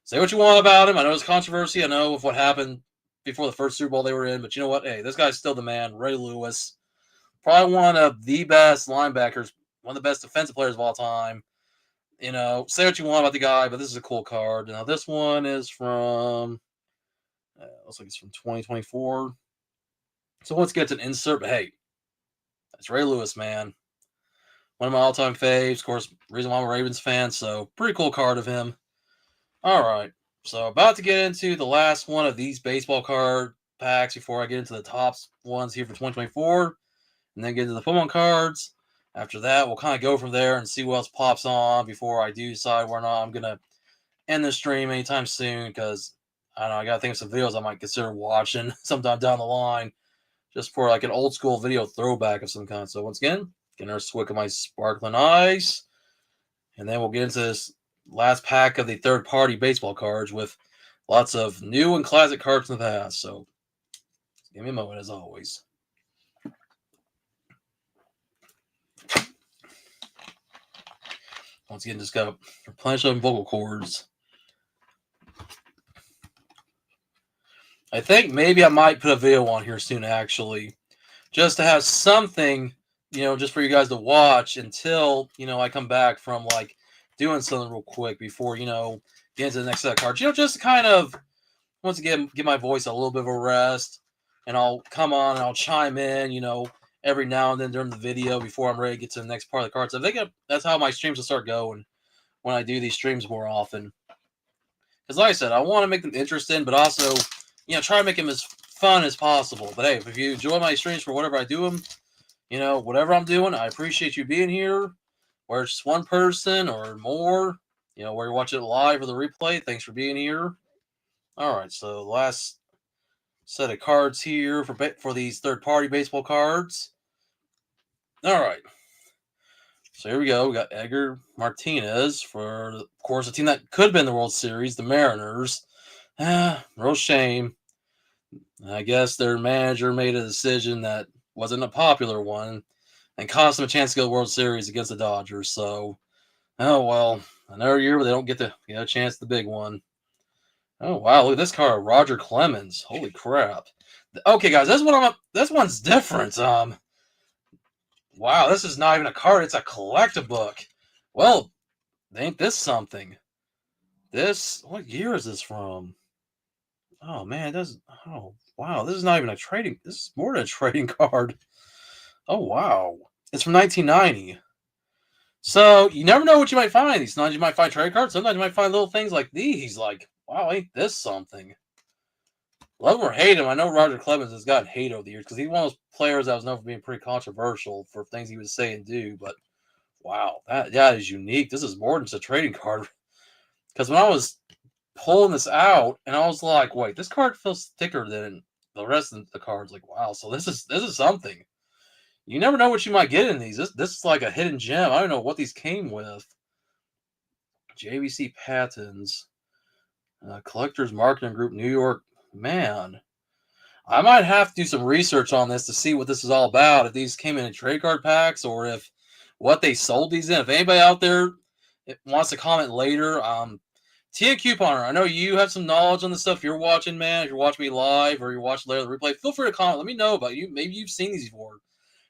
Say what you want about him. I know there's controversy. I know of what happened before the first Super Bowl they were in. But you know what? Hey, this guy's still the man. Ray Lewis. Probably one of the best linebackers. One of the best defensive players of all time. You know, say what you want about the guy, but this is a cool card. Now, this one is from... looks like it's from 2024. So once again, it's an insert. But hey, that's Ray Lewis, man. One of my all-time faves. Of course, reason why I'm a Ravens fan. So pretty cool card of him. All right. So about to get into the last one of these baseball card packs before I get into the top ones here for 2024. And then get into the Pokemon cards. After that, we'll kind of go from there and see what else pops on before I do decide whether or not I'm going to end the stream anytime soon. Because, I don't know, I got to think of some videos I might consider watching sometime down the line. Just for like an old school video throwback of some kind. So once again, getting our swick of my sparkling ice. And then we'll get into this last pack of the third-party baseball cards with lots of new and classic cards in the past. So give me a moment, as always. Once again, just got to replenish some vocal cords. I think maybe I might put a video on here soon, actually, just to have something, you know, just for you guys to watch until, you know, I come back from, like, doing something real quick before, you know, get into the next set of cards. You know, just to kind of, once again, give my voice a little bit of a rest, and I'll come on and I'll chime in, you know, every now and then during the video before I'm ready to get to the next part of the cards. I think that's how my streams will start going when I do these streams more often. Because like I said, I want to make them interesting, but also, you know, try to make them as fun as possible. But hey, if you enjoy my streams for whatever I do them, you know, whatever I'm doing, I appreciate you being here. Whether it's just one person or more, you know, where you're watching it live or the replay, thanks for being here. All right, so last set of cards here for these third-party baseball cards. All right. So here we go. We got Edgar Martinez for, of course, a team that could have been the World Series, the Mariners. Real shame. I guess their manager made a decision that wasn't a popular one and cost them a chance to go to the World Series against the Dodgers. So, oh, well, another year where they don't get to get a chance at the big one. Oh, wow, look at this card, Roger Clemens. Holy crap. Okay, guys, this one's different. Wow, this is not even a card, it's a collector book. Well, ain't this something? What year is this from? Oh, man, it doesn't, oh, wow, this is not even this is more than a trading card. Oh, wow. It's from 1990. So, you never know what you might find. Sometimes you might find trading cards. Sometimes you might find little things like these. Like, wow, ain't this something? Love him or hate him, I know Roger Clemens has gotten hate over the years because he's one of those players that was known for being pretty controversial for things he would say and do. But, wow, that is unique. This is more than just a trading card. Because when I was pulling this out, and I was like, wait, this card feels thicker than the rest of the cards. Like, wow, so this is something. You never know what you might get in these. This is like a hidden gem. I don't know what these came with. JVC Patents, Collectors Marketing Group, New York. Man, I might have to do some research on this to see what this is all about. If these came in trade card packs or if what they sold these in. If anybody out there wants to comment later, Tia Couponer, I know you have some knowledge on the stuff you're watching, man. If you're watching me live or you're watching later the replay, feel free to comment. Let me know about you. Maybe you've seen these before.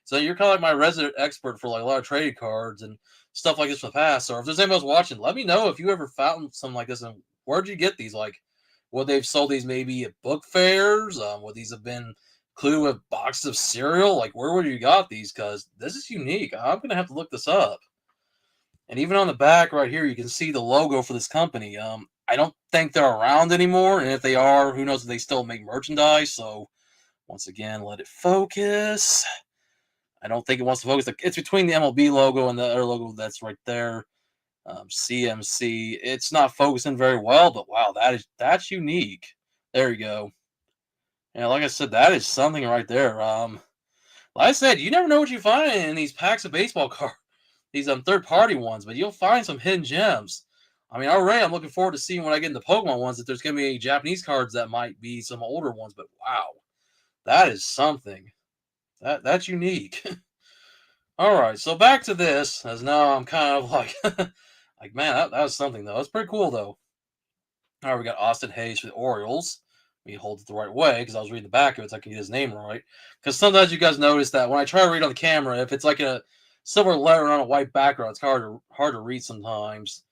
So you're kind of like my resident expert for like a lot of trading cards and stuff like this from the past. Or if there's anybody else watching, let me know if you ever found something like this and where'd you get these? Like, would they've sold these maybe at book fairs? Would these have been included with boxes of cereal? Like, where would you got these? Because this is unique. I'm gonna have to look this up. And even on the back right here, you can see the logo for this company. I don't think they're around anymore, and if they are, who knows if they still make merchandise. So once again, let it focus. I don't think it wants to focus. It's between the MLB logo and the other logo that's right there. CMC. It's not focusing very well, but wow, that's unique. There you go. Yeah, like I said, that is something right there. Like I said, you never know what you find in these packs of baseball cards, these third party ones, but you'll find some hidden gems. I mean, already I'm looking forward to seeing when I get into Pokemon ones if there's going to be any Japanese cards that might be some older ones. But wow, that is something. That's unique. All right, so back to this, as now I'm kind of like, like man, that was something though. That's pretty cool though. All right, we got Austin Hayes for the Orioles. Let me hold it the right way because I was reading the back of it so I can get his name right. Because sometimes you guys notice that when I try to read on the camera, if it's like a silver letter on a white background, it's hard to read sometimes.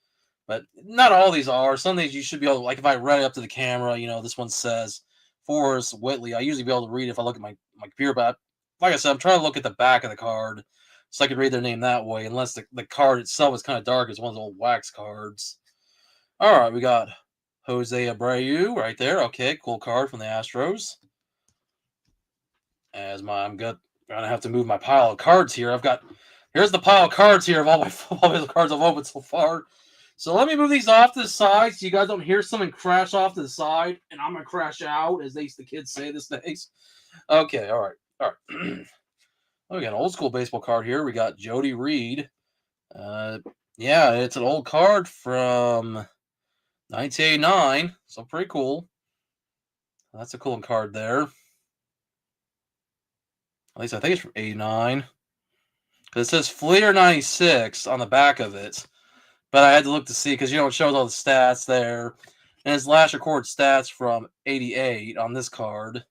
But not all these are. Some of these you should be able to, like if I read it up to the camera, this one says Forrest Whitley. I usually be able to read it if I look at my computer, but like I said, I'm trying to look at the back of the card so I can read their name that way, unless the card itself is kind of dark. It's one of those old wax cards. All right, we got Jose Abreu right there. Okay, cool card from the Astros. I'm gonna have to move my pile of cards here. Here's the pile of cards here of all my football cards I've opened so far. So let me move these off to the side so you guys don't hear something crash off to the side, and I'm gonna crash out, as the kids say these days. Okay, all right. We got an old school baseball card here. We got Jody Reed. Yeah, it's an old card from 1989, so pretty cool. That's a cool card there. At least I think it's from 89. Because it says Fleer 96 on the back of it. But I had to look to see because, it shows all the stats there. And his last recorded stats from 88 on this card.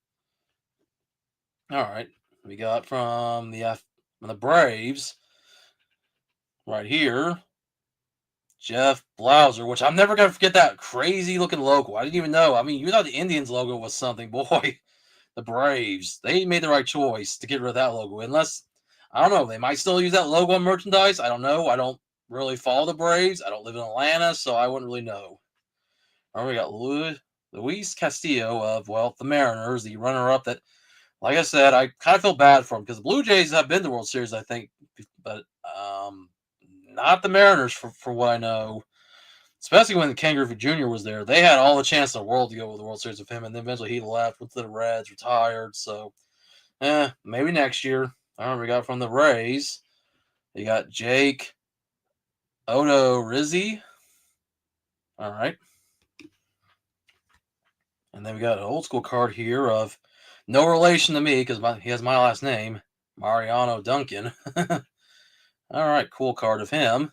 All right. We got from the Braves right here. Jeff Blauser, which I'm never going to forget that crazy looking logo. I didn't even know. I mean, you thought the Indians logo was something. Boy, the Braves, they made the right choice to get rid of that logo. Unless, I don't know, they might still use that logo on merchandise. I don't know. I don't really follow the Braves. I don't live in Atlanta, so I wouldn't really know. All right, we got Luis Castillo of, the Mariners, the runner-up that, like I said, I kind of feel bad for him because the Blue Jays have been to the World Series, I think, but not the Mariners for what I know. Especially when Ken Griffey Jr. was there. They had all the chance in the world to go with the World Series with him, and then eventually he left, went to the Reds, retired. So, maybe next year. All right, we got from the Rays. You got Jake Odorizzi. All right. And then we got an old school card here of no relation to me because he has my last name, Mariano Duncan. All right, cool card of him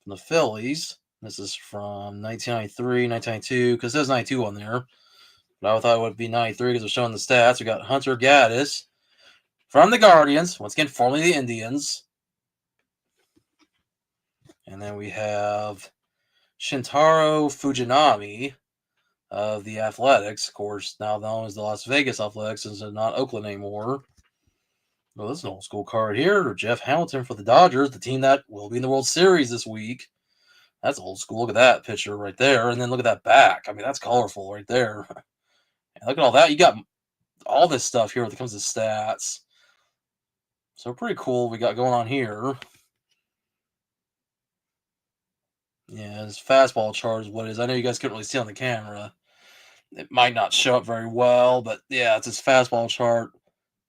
from the Phillies. This is from 1993, 1992, because there's 92 on there. But I thought it would be 93 because we're showing the stats. We got Hunter Gaddis from the Guardians, once again, formerly the Indians. And then we have Shintaro Fujinami of the Athletics. Of course, now known as the Las Vegas Athletics, since they're not Oakland anymore. Well, this is an old school card here. Jeff Hamilton for the Dodgers, the team that will be in the World Series this week. That's old school. Look at that picture right there. And then look at that back. I mean, that's colorful right there. And look at all that. You got all this stuff here when it comes to stats. So pretty cool we got going on here. Yeah, his fastball chart is what it is. I know you guys couldn't really see on the camera. It might not show up very well, but yeah, it's his fastball chart.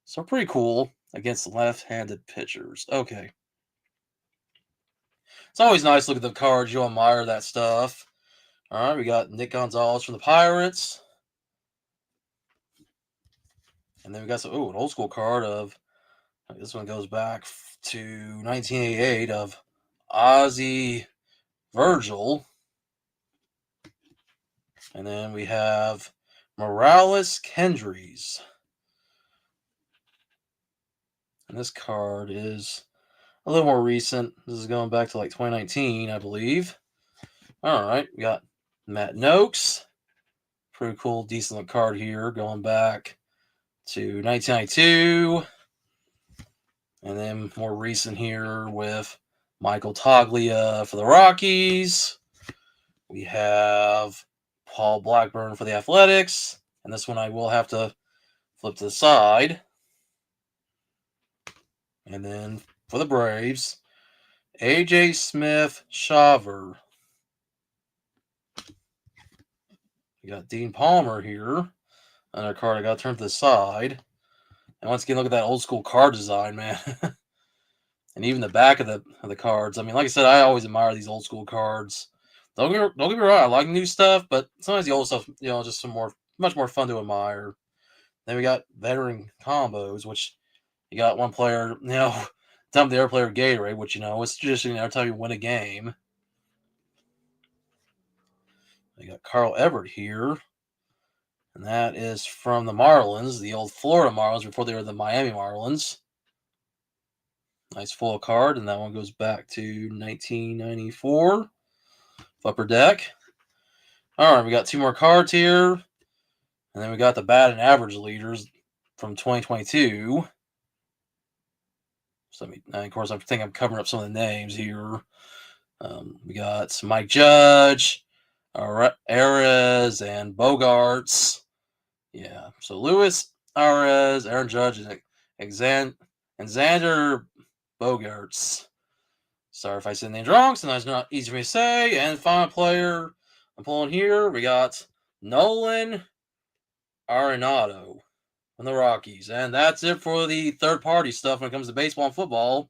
So pretty cool. against left-handed pitchers. Okay. It's always nice to look at the cards. You admire that stuff. All right, we got Nick Gonzalez from the Pirates. And then we got some, an old school card of, this one goes back to 1988 of Ozzie Virgil. And then we have Morales Kendrys. And this card is a little more recent. This is going back to like 2019, I believe. All right, we got Matt Noakes. Pretty cool, decent card here, going back to 1992. And then more recent here with Michael Toglia for the Rockies. We have Paul Blackburn for the Athletics. And this one I will have to flip to the side. And then for the Braves, A.J. Smith-Shawver. We got Dean Palmer here. Another card I got to turn to the side. And once again, look at that old school card design, man. And even the back of the cards. I mean, like I said, I always admire these old school cards. Don't get me wrong, I like new stuff, but sometimes the old stuff, just much more fun to admire. Then we got veteran combos, which you got one player, dump the other player Gatorade, which it's tradition every time you win a game. We got Carl Everett here, and that is from the Marlins, the old Florida Marlins before they were the Miami Marlins. Nice full card, and that one goes back to 1994. Upper deck. All right, we got 2 more cards here. And then we got the bad and average leaders from 2022. So, of course, I think I'm covering up some of the names here. We got Mike Judge, Arez, and Bogarts. Yeah, so Lewis, Arez, Aaron Judge, and Xander Bogarts. Sorry if I said the names wrong, sometimes not easy for me to say. And final player I'm pulling here, we got Nolan Arenado from the Rockies. And that's it for the third-party stuff when it comes to baseball and football.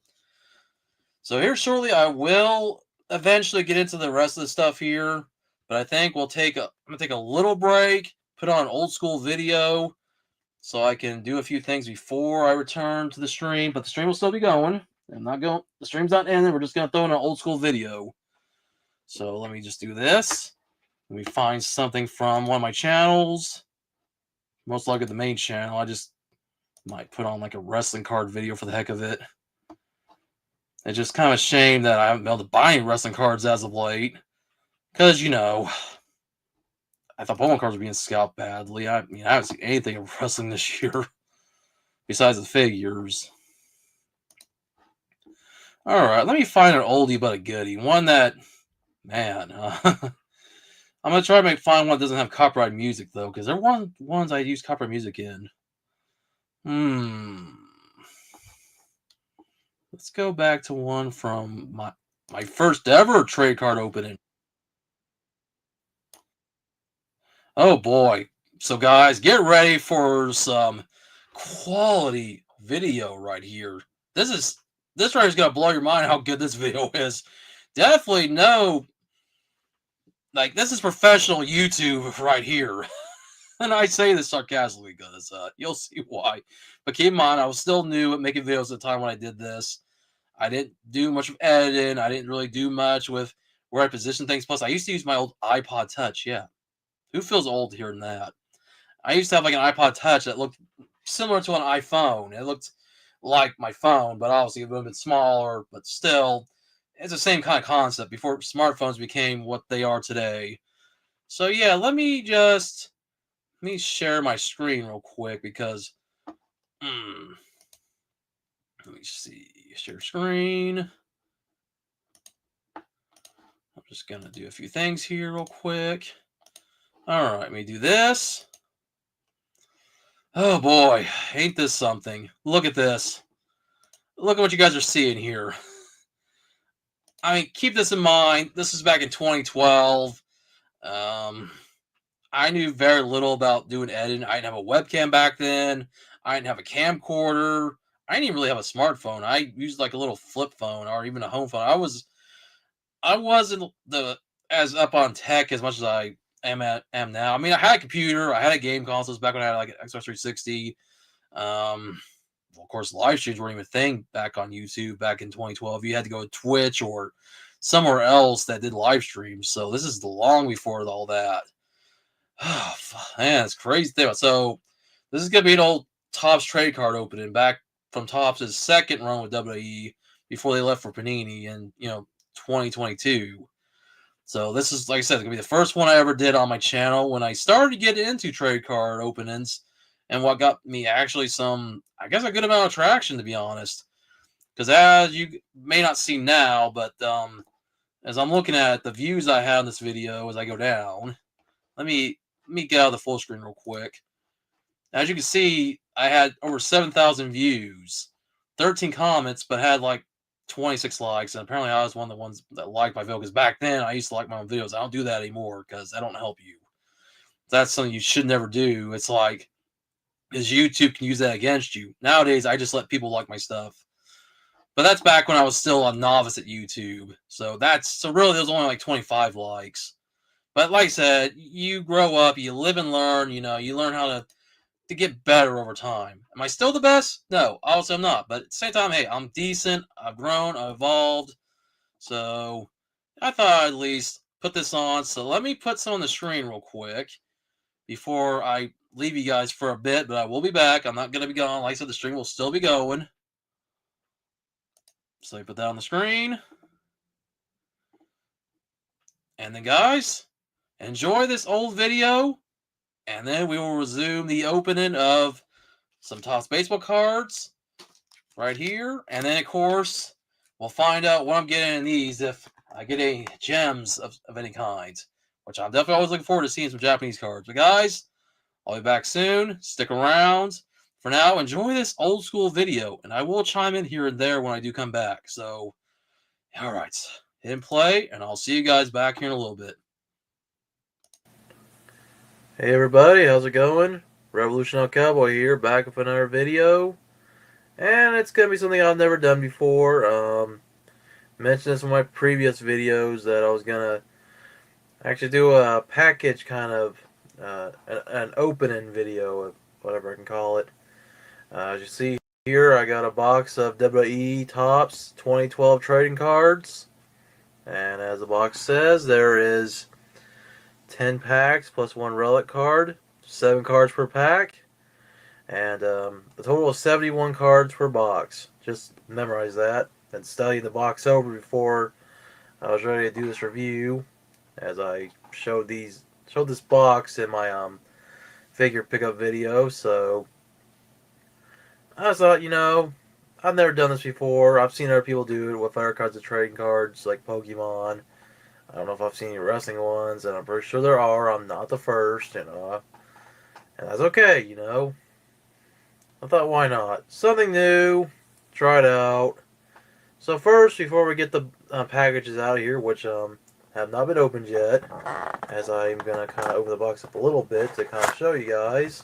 So here shortly, I will eventually get into the rest of the stuff here. But I think I'm going to take a little break, put on an old school video so I can do a few things before I return to the stream. But the stream will still be going. The stream's not ending. We're just going to throw in an old school video. So let me just do this. Let me find something from one of my channels. Most likely the main channel. I just might put on like a wrestling card video for the heck of it. It's just kind of a shame that I haven't been able to buy any wrestling cards as of late. Because, I thought Pokemon cards were being scalped badly. I haven't seen anything of wrestling this year. Besides the figures. Alright, let me find an oldie but a goodie. One that, man, I'm going to try to find one that doesn't have copyright music, though, because there are ones I use copyright music in. Let's go back to one from my first ever trade card opening. Oh, boy. So, guys, get ready for some quality video right here. This right is going to blow your mind how good this video is. Definitely this is professional YouTube right here. And I say this sarcastically because you'll see why. But keep in mind, I was still new at making videos at the time when I did this. I didn't do much of editing. I didn't really do much with where I position things. Plus, I used to use my old iPod Touch. Yeah. Who feels old hearing that? I used to have like an iPod Touch that looked similar to an iPhone. It looked like my phone, but obviously a little bit smaller, but still, it's the same kind of concept before smartphones became what they are today. So yeah, let me share my screen real quick because, let me see, share screen. I'm just going to do a few things here real quick. All right, let me do this. Oh boy, ain't this something. Look at this. Look at what you guys are seeing here. I mean, keep this in mind. This is back in 2012. I knew very little about doing editing. I didn't have a webcam back then. I didn't have a camcorder. I didn't even really have a smartphone. I used like a little flip phone or even a home phone. I wasn't the as up on tech as much as I am now. I mean, I had a computer, I had a game consoles back when I had like an Xbox 360. Well, of course, live streams weren't even a thing back on YouTube back in 2012. You had to go to Twitch or somewhere else that did live streams. So this is long before all that. Oh, man, it's crazy thing. So this is gonna be an old Topps trade card opening back from Topps' second run with WWE before they left for Panini in 2022. So this is, like I said, it's gonna be the first one I ever did on my channel when I started to get into trade card openings, and what got me actually some, I guess, a good amount of traction, to be honest. Because as you may not see now, but as I'm looking at the views I had in this video as I go down, let me get out of the full screen real quick. As you can see, I had over 7,000 views, 13 comments, but had like 26 likes. And apparently, I was one of the ones that liked my video because back then I used to like my own videos. I don't do that anymore because I don't help you. That's something you should never do. It's like, because YouTube can use that against you. Nowadays, I just let people like my stuff. But that's back when I was still a novice at YouTube. So really, there was only like 25 likes. But like I said, you grow up, you live and learn. You learn how to get better over time. Am I still the best? No, obviously I'm not. But at the same time, hey, I'm decent. I've grown. I've evolved. So I thought I'd at least put this on. So let me put some on the screen real quick before I leave you guys for a bit. But I will be back. I'm not going to be gone. Like I said, the stream will still be going. So I put that on the screen. And then, guys, enjoy this old video. And then we will resume the opening of some Topps baseball cards right here. And then, of course, we'll find out what I'm getting in these if I get any gems of any kind, which I'm definitely always looking forward to seeing some Japanese cards. But, guys, I'll be back soon. Stick around. For now, enjoy this old school video, and I will chime in here and there when I do come back. So, all right, hit and play, and I'll see you guys back here in a little bit. Hey everybody, how's it going? Revolutionary Cowboy here, back with another video. And it's going to be something I've never done before. Mentioned this in my previous videos that I was going to actually do a package kind of, an opening video, whatever I can call it. As you see here, I got a box of WWE Topps 2012 trading cards. And as the box says, there is 10 packs plus one relic card, 7 cards per pack, and a total of 71 cards per box. Just memorize that and study the box over before I was ready to do this review, as I showed this box in my figure pickup video. So I thought, I've never done this before. I've seen other people do it with other kinds of trading cards like Pokemon. I don't know if I've seen any wrestling ones, and I'm pretty sure there are. I'm not the first, and that's okay, I thought, why not? Something new, try it out. So first, before we get the packages out of here, which have not been opened yet, as I'm going to kind of open the box up a little bit to kind of show you guys.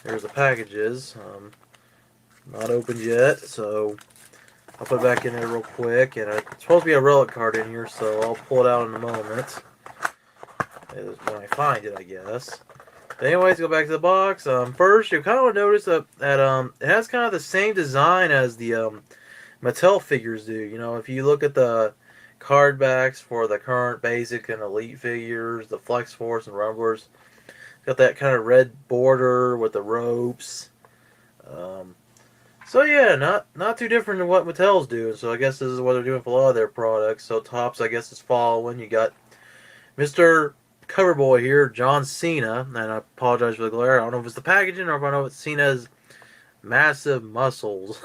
Here's the packages. Not opened yet, so I'll put it back in there real quick, and it's supposed to be a relic card in here, so I'll pull it out in a moment. When I find it, I guess. But anyways, go back to the box. First, you kind of notice that it has kind of the same design as the Mattel figures do. If you look at the card backs for the current basic and elite figures, the Flex Force and Rumblers, got that kind of red border with the ropes. So yeah, not too different than what Mattel's doing. So I guess this is what they're doing for a lot of their products. So Topps, I guess, is following. You got Mr. Coverboy here, John Cena, and I apologize for the glare. I don't know if it's the packaging or if I know it's Cena's massive muscles.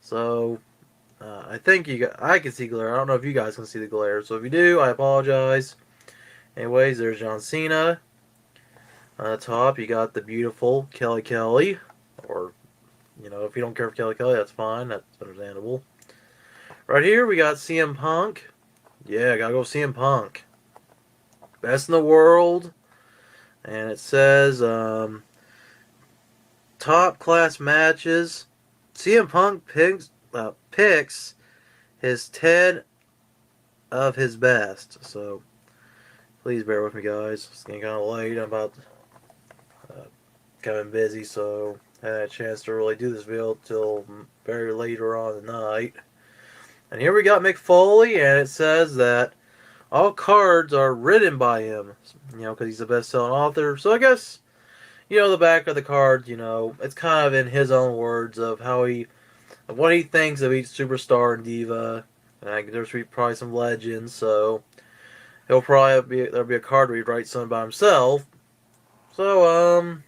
So I think I can see glare. I don't know if you guys can see the glare. So if you do, I apologize. Anyways, there's John Cena. On the top, you got the beautiful Kelly, or if you don't care for Kelly, that's fine. That's understandable. Right here, we got CM Punk. Yeah, gotta go CM Punk. Best in the world. And it says top class matches. CM Punk picks his 10 of his best. So please bear with me, guys. It's getting kind of late. I'm about kind of busy, so I had a chance to really do this video till very later on in the night. And here we got Mick Foley, and it says that all cards are written by him, because he's a best-selling author. So I guess, the back of the card, it's kind of in his own words of what he thinks of each superstar and diva. And there's probably some legends, so there'll be a card where he writes something about himself. So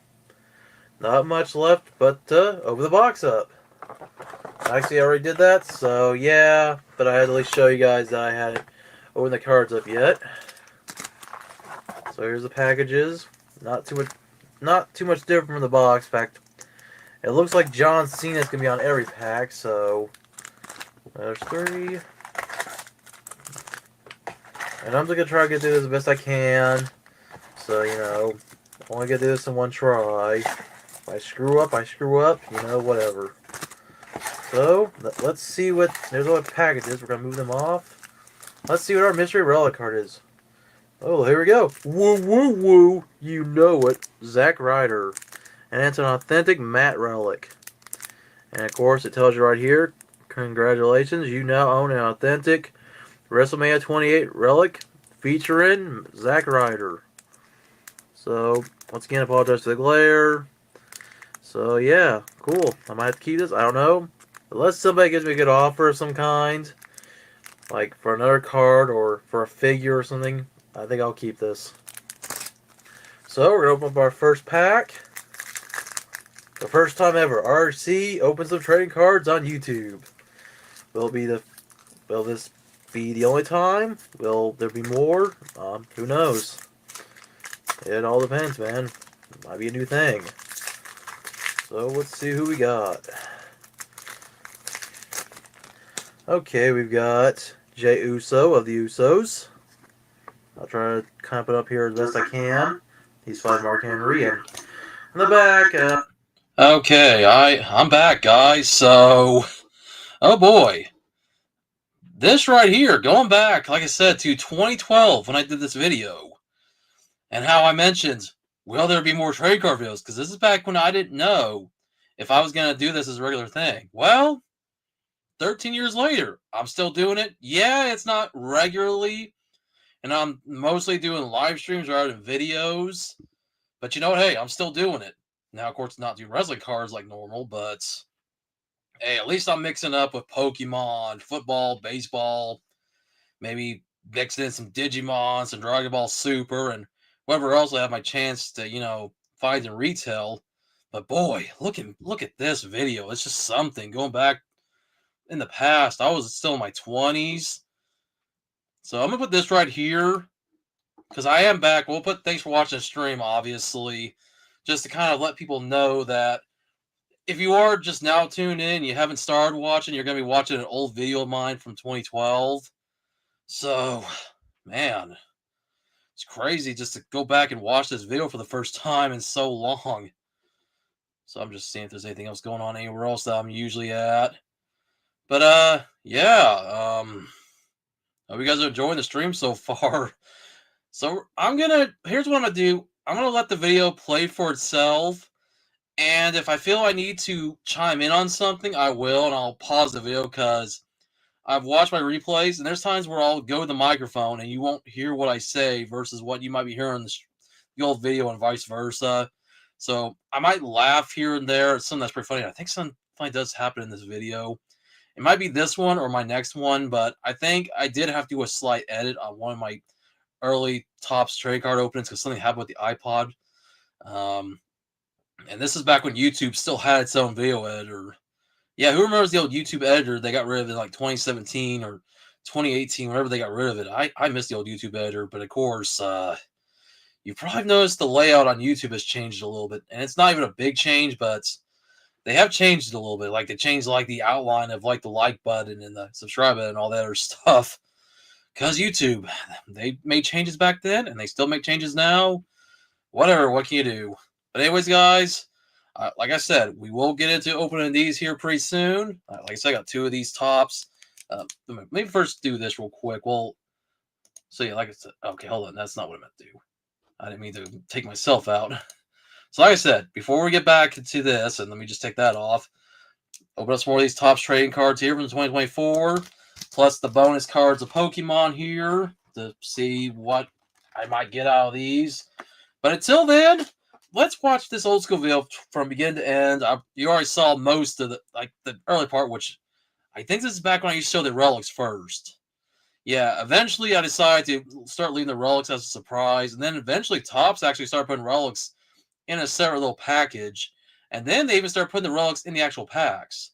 not much left but open the box up. Actually, I already did that, so yeah, but I had to at least show you guys that I hadn't opened the cards up yet. So here's the packages. Not too much different from the box. In fact, it looks like John Cena's gonna be on every pack. So there's 3, and I'm just gonna try to get through this the best I can. So I want to get through this in one try. If I screw up, I screw up. Whatever. So let's see what there's all the packages. We're gonna move them off. Let's see what our mystery relic card is. Oh, here we go. Woo, woo, woo. You know it. Zack Ryder. And it's an authentic matte relic. And of course, it tells you right here, congratulations, you now own an authentic WrestleMania 28 relic featuring Zack Ryder. So, once again, I apologize for the glare. So, yeah, cool. I might have to keep this. I don't know. Unless somebody gives me a good offer of some kind, like for another card or for a figure or something, I think I'll keep this. So we're gonna open up our first pack. The first time ever, RC opens some trading cards on YouTube. Will this be the only time? Will there be more? Who knows? It all depends, man. Might be a new thing. So let's see who we got. Okay, we've got Jey Uso of the Usos. I'll try to camp it up here as best I can. He's fighting Mark Henry, and in the back, Okay, I'm back, guys. So, oh boy, this right here, going back, like I said, to 2012 when I did this video, and how I mentioned, will there be more trade card videos? Because this is back when I didn't know if I was gonna do this as a regular thing. Well, 13 years later, I'm still doing it. Yeah, it's not regularly, and I'm mostly doing live streams rather than videos. But you know what? Hey, I'm still doing it. Now, of course, not doing wrestling cards like normal, but hey, at least I'm mixing up with Pokemon, football, baseball, maybe mixing in some Digimon, some Dragon Ball Super, and whatever else I have my chance to, find in retail. But boy, look at this video. It's just something. Going back in the past, I was still in my 20s. So I'm gonna put this right here because I am back. We'll put thanks for watching the stream, obviously, just to kind of let people know that if you are just now tuned in, you haven't started watching, you're going to be watching an old video of mine from 2012. So, man, it's crazy just to go back and watch this video for the first time in so long. So I'm just seeing if there's anything else going on anywhere else that I'm usually at. But yeah, hope you guys are enjoying the stream so far. So here's what I'm gonna do. I'm gonna let the video play for itself. And if I feel I need to chime in on something, I will, and I'll pause the video because I've watched my replays, and there's times where I'll go to the microphone and you won't hear what I say versus what you might be hearing in the old video and vice versa. So I might laugh here and there at something that's pretty funny. I think something funny does happen in this video. It might be this one or my next one, but I think I did have to do a slight edit on one of my early Topps trade card openings because something happened with the iPod. And this is back when YouTube still had its own video editor. Yeah, who remembers the old YouTube editor? They got rid of it in like 2017 or 2018, whenever they got rid of it. I miss the old YouTube editor, but of course, you probably noticed the layout on YouTube has changed a little bit. And it's not even a big change, but they have changed it a little bit. Like they changed like the outline of like the like button and the subscribe button and all that other stuff. Because YouTube, they made changes back then and they still make changes now. whatever. What can you do? But anyways, guys, like I said, we will get into opening these here pretty soon. Like I said, I got 2 of these tops. Maybe first do this real quick. Well, so yeah, like I said, okay, hold on. That's not what I meant to do. I didn't mean to take myself out. So like I said, before we get back into this, and let me just take that off. Open up some more of these Topps trading cards here from 2024, plus the bonus cards of Pokemon here to see what I might get out of these. But until then, let's watch this old school video from beginning to end. You already saw most of the early part, which I think this is back when I used to show the relics first. Yeah, eventually I decided to start leaving the relics as a surprise, and then eventually Topps actually started putting relics in a separate little package, and then they even started putting the relics in the actual packs.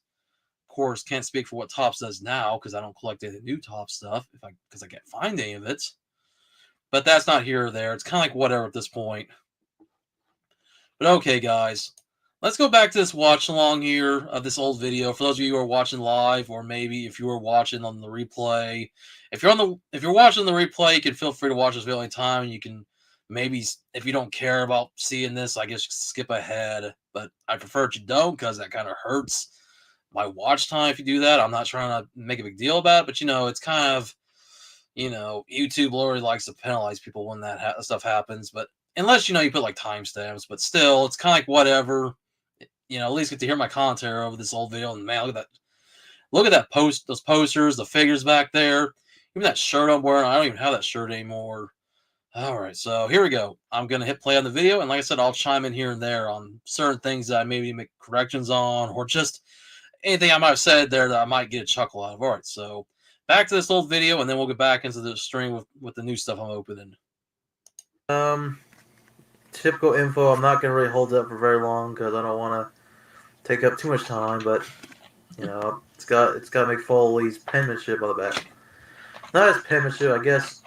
Of course, can't speak for what Topps does now because I don't collect any new Topps stuff because I can't find any of it. But that's not here or there. It's kind of like whatever at this point. But okay, guys, let's go back to this watch along here of this old video. For those of you who are watching live, or maybe if you were watching on the replay, if you're watching the replay, you can feel free to watch this video anytime. And you can maybe, if you don't care about seeing this, I guess skip ahead. But I prefer that you don't because that kind of hurts my watch time if you do that. I'm not trying to make a big deal about it, but it's kind of YouTube already likes to penalize people when that stuff happens. But unless you put like timestamps, but still, it's kind of like whatever. At least get to hear my commentary over this old video. And man, look at that! Look at that those posters, the figures back there. Even that shirt I'm wearing. I don't even have that shirt anymore. All right, so here we go. I'm gonna hit play on the video, and like I said, I'll chime in here and there on certain things that I maybe make corrections on, or just anything I might have said there that I might get a chuckle out of. All right, so back to this old video, and then we'll get back into the string with the new stuff I'm opening. Typical info. I'm not gonna really hold it up for very long because I don't want to take up too much time. But it's got McFoley's penmanship on the back. Not his penmanship. I guess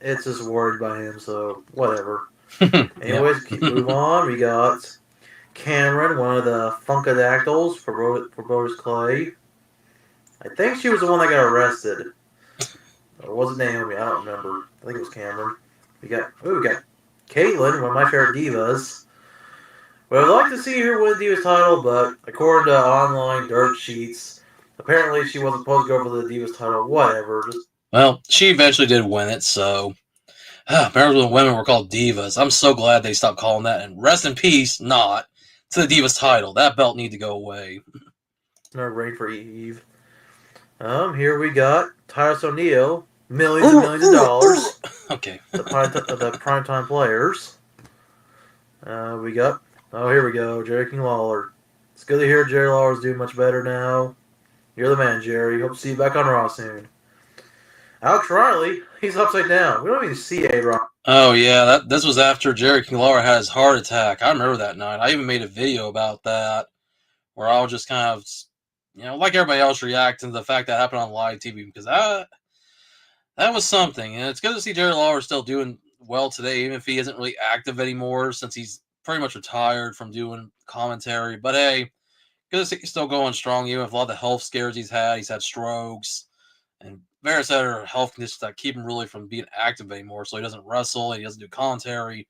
it's just worded by him. So whatever. Anyways, keep move on. We got Cameron, one of the Funkadactyls for Brodus Clay. I think she was the one that got arrested. Or was it Naomi? I don't remember. I think it was Cameron. We got Caitlin, one of my favorite divas. Well, I'd like to see her win the Divas title, but according to online dirt sheets, apparently she wasn't supposed to go for the Divas title. Whatever. Well, she eventually did win it, so apparently when women were called divas. I'm so glad they stopped calling that, and rest in peace, not to the Divas title. That belt need to go away. No reign for Eve. Here we got Tyrus O'Neil, millions and millions of dollars. Okay. The primetime players. We got. Oh, here we go, Jerry King Lawler. It's good to hear Jerry Lawler's doing much better now. You're the man, Jerry. Hope to see you back on Raw soon. Alex Riley, he's upside down. We don't even see A-Rock. Oh, yeah, this was after Jerry King Lawler had his heart attack. I remember that night. I even made a video about that where I was just kind of, like everybody else, reacting to the fact that happened on live TV because that was something. And it's good to see Jerry Lawler still doing well today, even if he isn't really active anymore since he's pretty much retired from doing commentary. But hey, good to see he's still going strong, even with a lot of the health scares he's had. He's had strokes and various other health conditions that keep him really from being active anymore. So he doesn't wrestle, he doesn't do commentary.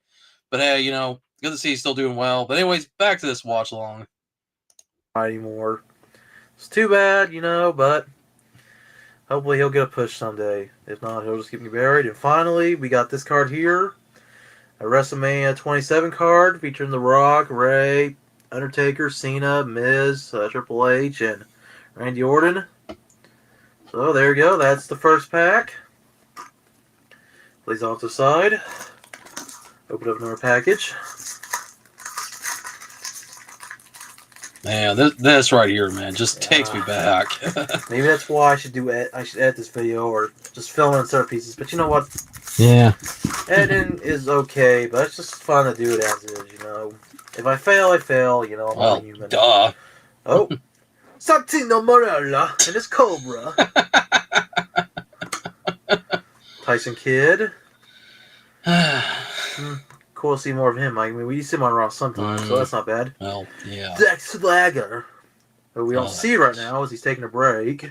But hey, good to see he's still doing well. But anyways, back to this watch along. Anymore. It's too bad, but hopefully he'll get a push someday. If not, he'll just keep me buried. And finally, we got this card here. A WrestleMania 27 card featuring The Rock, Ray, Undertaker, Cena, Miz, Triple H, and Randy Orton. So there you go. That's the first pack. Please off to the side. Open up another package. Man, this right here, man, just takes me back. Maybe that's why I should edit this video or just fill in certain pieces. But you know what? Yeah. Editing is okay, but it's just fun to do it as is, If I fail, I fail, I'm not a human. Duh. Oh. Santino Morella and his Cobra. Tyson Kidd. Cool to see more of him. I mean, we see him on Raw sometimes, so that's not bad. Well, yeah. Dex Swagger. Who we don't see right now as he's taking a break.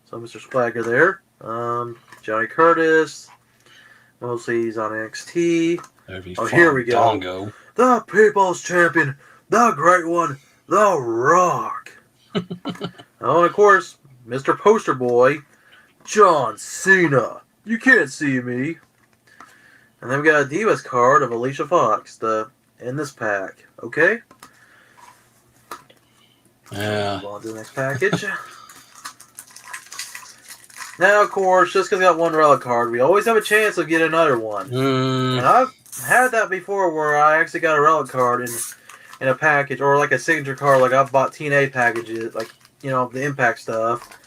So Mr. Swagger there. Johnny Curtis. Mostly he's on NXT. That'd be Oh, here we fun. go. Dongo. The People's Champion, the Great One, The Rock. Oh, and of course, Mr. Poster Boy, John Cena. You can't see me. And then we got a Divas card of Alicia Fox in this pack. Okay? Yeah. Move on to the next package. Now, of course, just because I got one relic card, we always have a chance of getting another one. And I've had that before where I actually got a relic card in a package, or like a signature card, like I've bought TNA packages, like, the Impact stuff,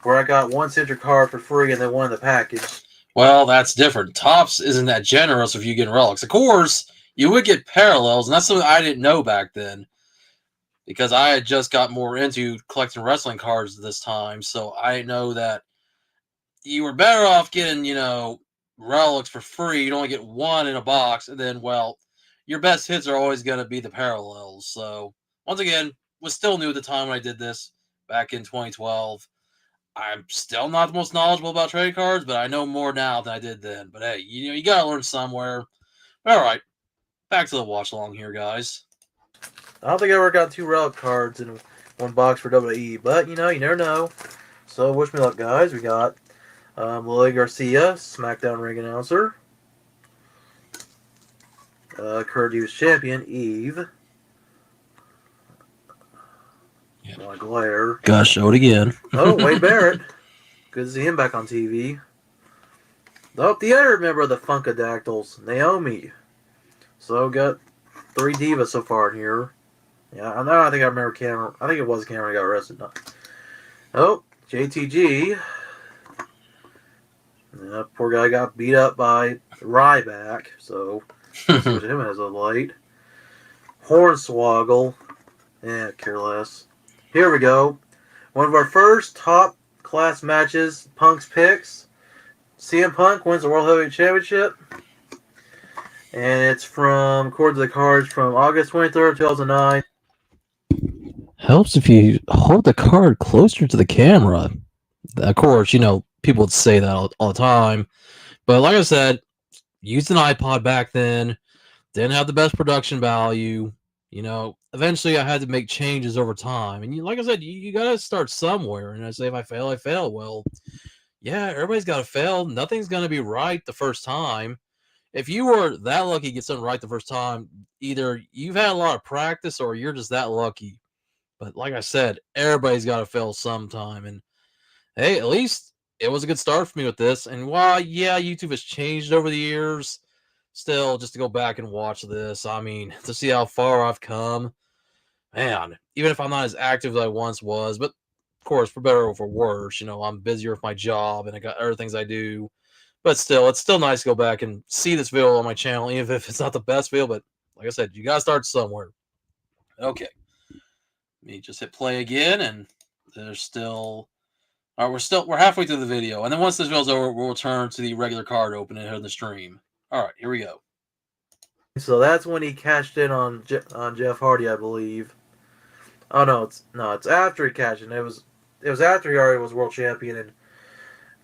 where I got one signature card for free and then one in the package. Well, that's different. Tops isn't that generous if you get relics. Of course, you would get parallels, and that's something I didn't know back then. Because I had just got more into collecting wrestling cards this time, so I know that you were better off getting, relics for free. You'd only get one in a box, and then, well, your best hits are always going to be the parallels. So, once again, was still new at the time when I did this back in 2012. I'm still not the most knowledgeable about trading cards, but I know more now than I did then. But hey, you got to learn somewhere. All right, back to the watch along here, guys. I don't think I ever got two relic cards in one box for WWE, but you never know. So wish me luck, guys. We got Lily Garcia, SmackDown ring announcer. Current US champion, Eve. Yep. My glare. Gotta show it again. Oh, Wade Barrett. Good to see him back on TV. Oh, the other member of the Funkadactyls, Naomi. So got 3 divas so far in here. Yeah, I know. I think I remember Cameron. I think it was Cameron got arrested. No. Oh, JTG. Yeah, poor guy got beat up by Ryback, so let's put him as a light. Hornswoggle. Yeah, care less. Here we go. One of our first top class matches, Punk's picks. CM Punk wins the World Heavyweight Championship. And it's from, according to the cards, from August 23rd, 2009. Helps if you hold the card closer to the camera. Of course, people would say that all the time. But like I said, used an iPod back then, didn't have the best production value. Eventually I had to make changes over time. And like I said, you got to start somewhere. And I say, if I fail, I fail. Well, yeah, everybody's got to fail. Nothing's going to be right the first time. If you were that lucky to get something right the first time, either you've had a lot of practice or you're just that lucky. But like I said, everybody's got to fail sometime. And hey, at least it was a good start for me with this. And while, yeah, YouTube has changed over the years, still, just to go back and watch this, I mean, to see how far I've come, man, even if I'm not as active as I once was, but of course, for better or for worse, I'm busier with my job and I got other things I do. But still, it's still nice to go back and see this video on my channel, even if it's not the best video. But like I said, you got to start somewhere. Okay. Let me just hit play again, and there's still... All right, we're halfway through the video, and then once this video's over, we'll return to the regular card opening here in the stream. All right, here we go. So that's when he cashed in on Jeff Hardy, I believe. Oh it's after he cashed in. It was after he already was world champion and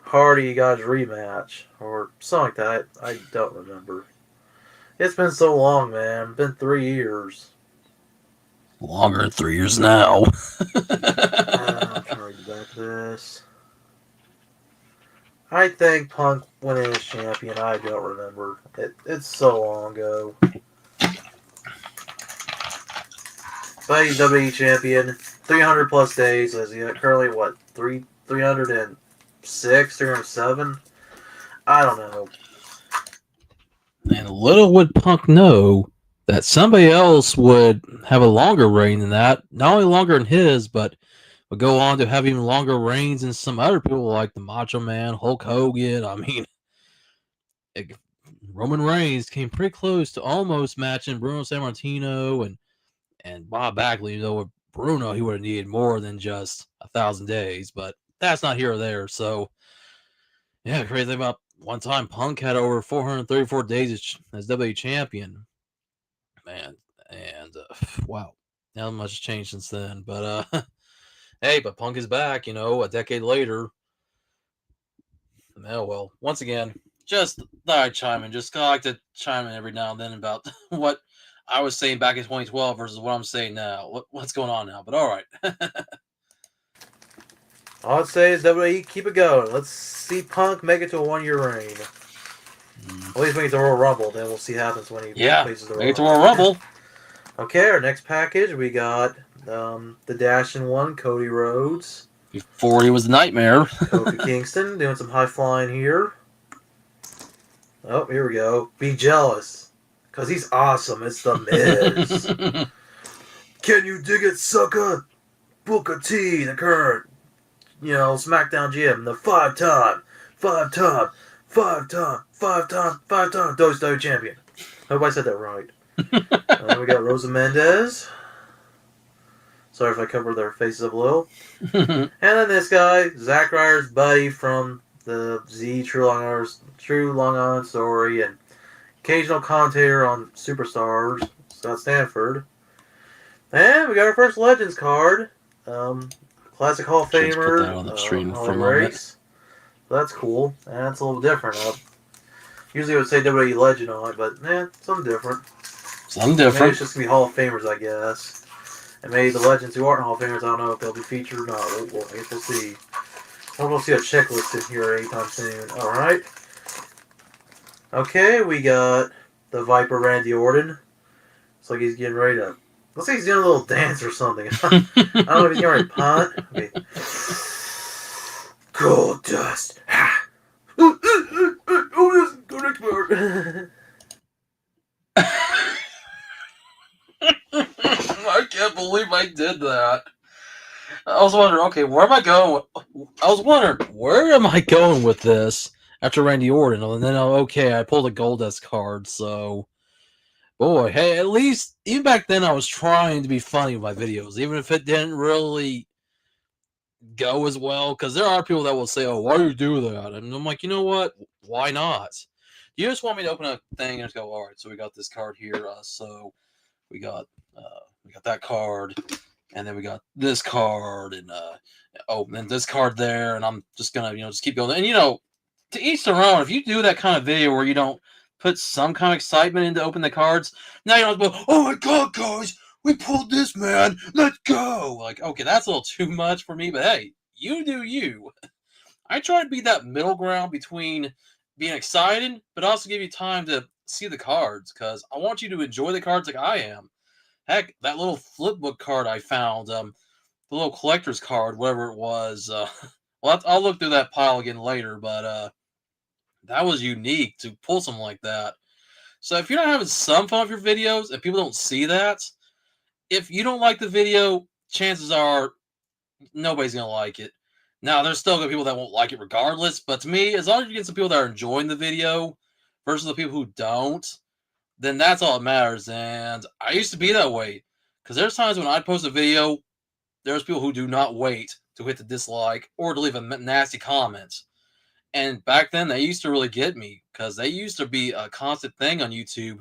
Hardy got his rematch or something like that. I don't remember. It's been so long, man. It's been 3 years. Longer than 3 years now. I'm trying to read back this. I think Punk winning as champion. I don't remember. It's so long ago. But he's WWE champion. 300 plus days. Is he currently what? 306, 307? I don't know. And little would Punk know that somebody else would have a longer reign than that. Not only longer than his, but would go on to have even longer reigns than some other people like the Macho Man, Hulk Hogan. I mean, Roman Reigns came pretty close to almost matching Bruno Sammartino and Bob Backlund. Though with Bruno, he would have needed more than just 1,000 days, but that's not here or there. So, yeah, crazy thing about one time Punk had over 434 days as WWE champion. Man, and wow, not much has changed since then. But hey, but Punk is back, a decade later. Oh, well, once again, just thought I'd chime in. Just 'cause I like to chime in every now and then about what I was saying back in 2012 versus what I'm saying now. What's going on now? But all right. All I'd say is WWE, keep it going. Let's see Punk make it to a 1-year reign. At least make it to Royal Rumble, then we'll see what happens when he faces the make it to Rock. Royal Rumble. Okay, our next package, we got the Dashing One, Cody Rhodes. Before he was a nightmare. Kofi Kingston doing some high flying here. Oh, here we go. Be jealous. Because he's awesome. It's The Miz. Can you dig it, sucker? Booker T, the current, SmackDown GM, the five-time WWE champion. Hope I said that right. And then we got Rosa Mendez. Sorry if I covered their faces up a little. And then this guy, Zack Ryder's buddy from the True Long Island Story, and occasional commentator on Superstars, Scott Stanford. And we got our first Legends card. Classic Hall of Famer, put that on the screen for a moment. Race. That's cool. And that's a little different. Usually I would say WWE Legend on it, but something different. Something different. Maybe it's just going to be Hall of Famers, I guess. And maybe the Legends who aren't Hall of Famers, I don't know if they'll be featured or not. I guess we'll see. We'll see a checklist in here anytime soon. Alright. Okay, we got the Viper Randy Orton. Looks like he's getting ready to... Looks like he's doing a little dance or something. I don't know if he's getting ready to punt. Okay. Gold dust. I can't believe I did that. I was wondering, okay, where am I going? I was wondering, where am I going with this after Randy Orton? And then, okay, I pulled a Goldust card, so... Boy, hey, at least, even back then, I was trying to be funny with my videos, even if it didn't really go as well, because there are people that will say, oh, why do you do that? And I'm like, you know what? Why not? You just want me to open a thing and just go, all right, so we got this card here, so we got that card, and then we got this card, and and this card there, and I'm just gonna, just keep going. And to each their own. If you do that kind of video where you don't put some kind of excitement into open the cards, now you don't go, oh my god, guys, we pulled this, man, let's go. Like, okay, that's a little too much for me, but hey, you do you. I try to be that middle ground between being excited, but also give you time to see the cards, because I want you to enjoy the cards like I am. Heck, that little flipbook card I found, the little collector's card, whatever it was, well, I'll look through that pile again later, but that was unique to pull something like that. So if you're not having some fun with your videos and people don't see that, if you don't like the video, chances are nobody's going to like it. Now, there's still going to be people that won't like it regardless, but to me, as long as you get some people that are enjoying the video versus the people who don't, then that's all that matters. And I used to be that way, because there's times when I'd post a video, there's people who do not wait to hit the dislike or to leave a nasty comment. And back then, they used to really get me, because they used to be a constant thing on YouTube.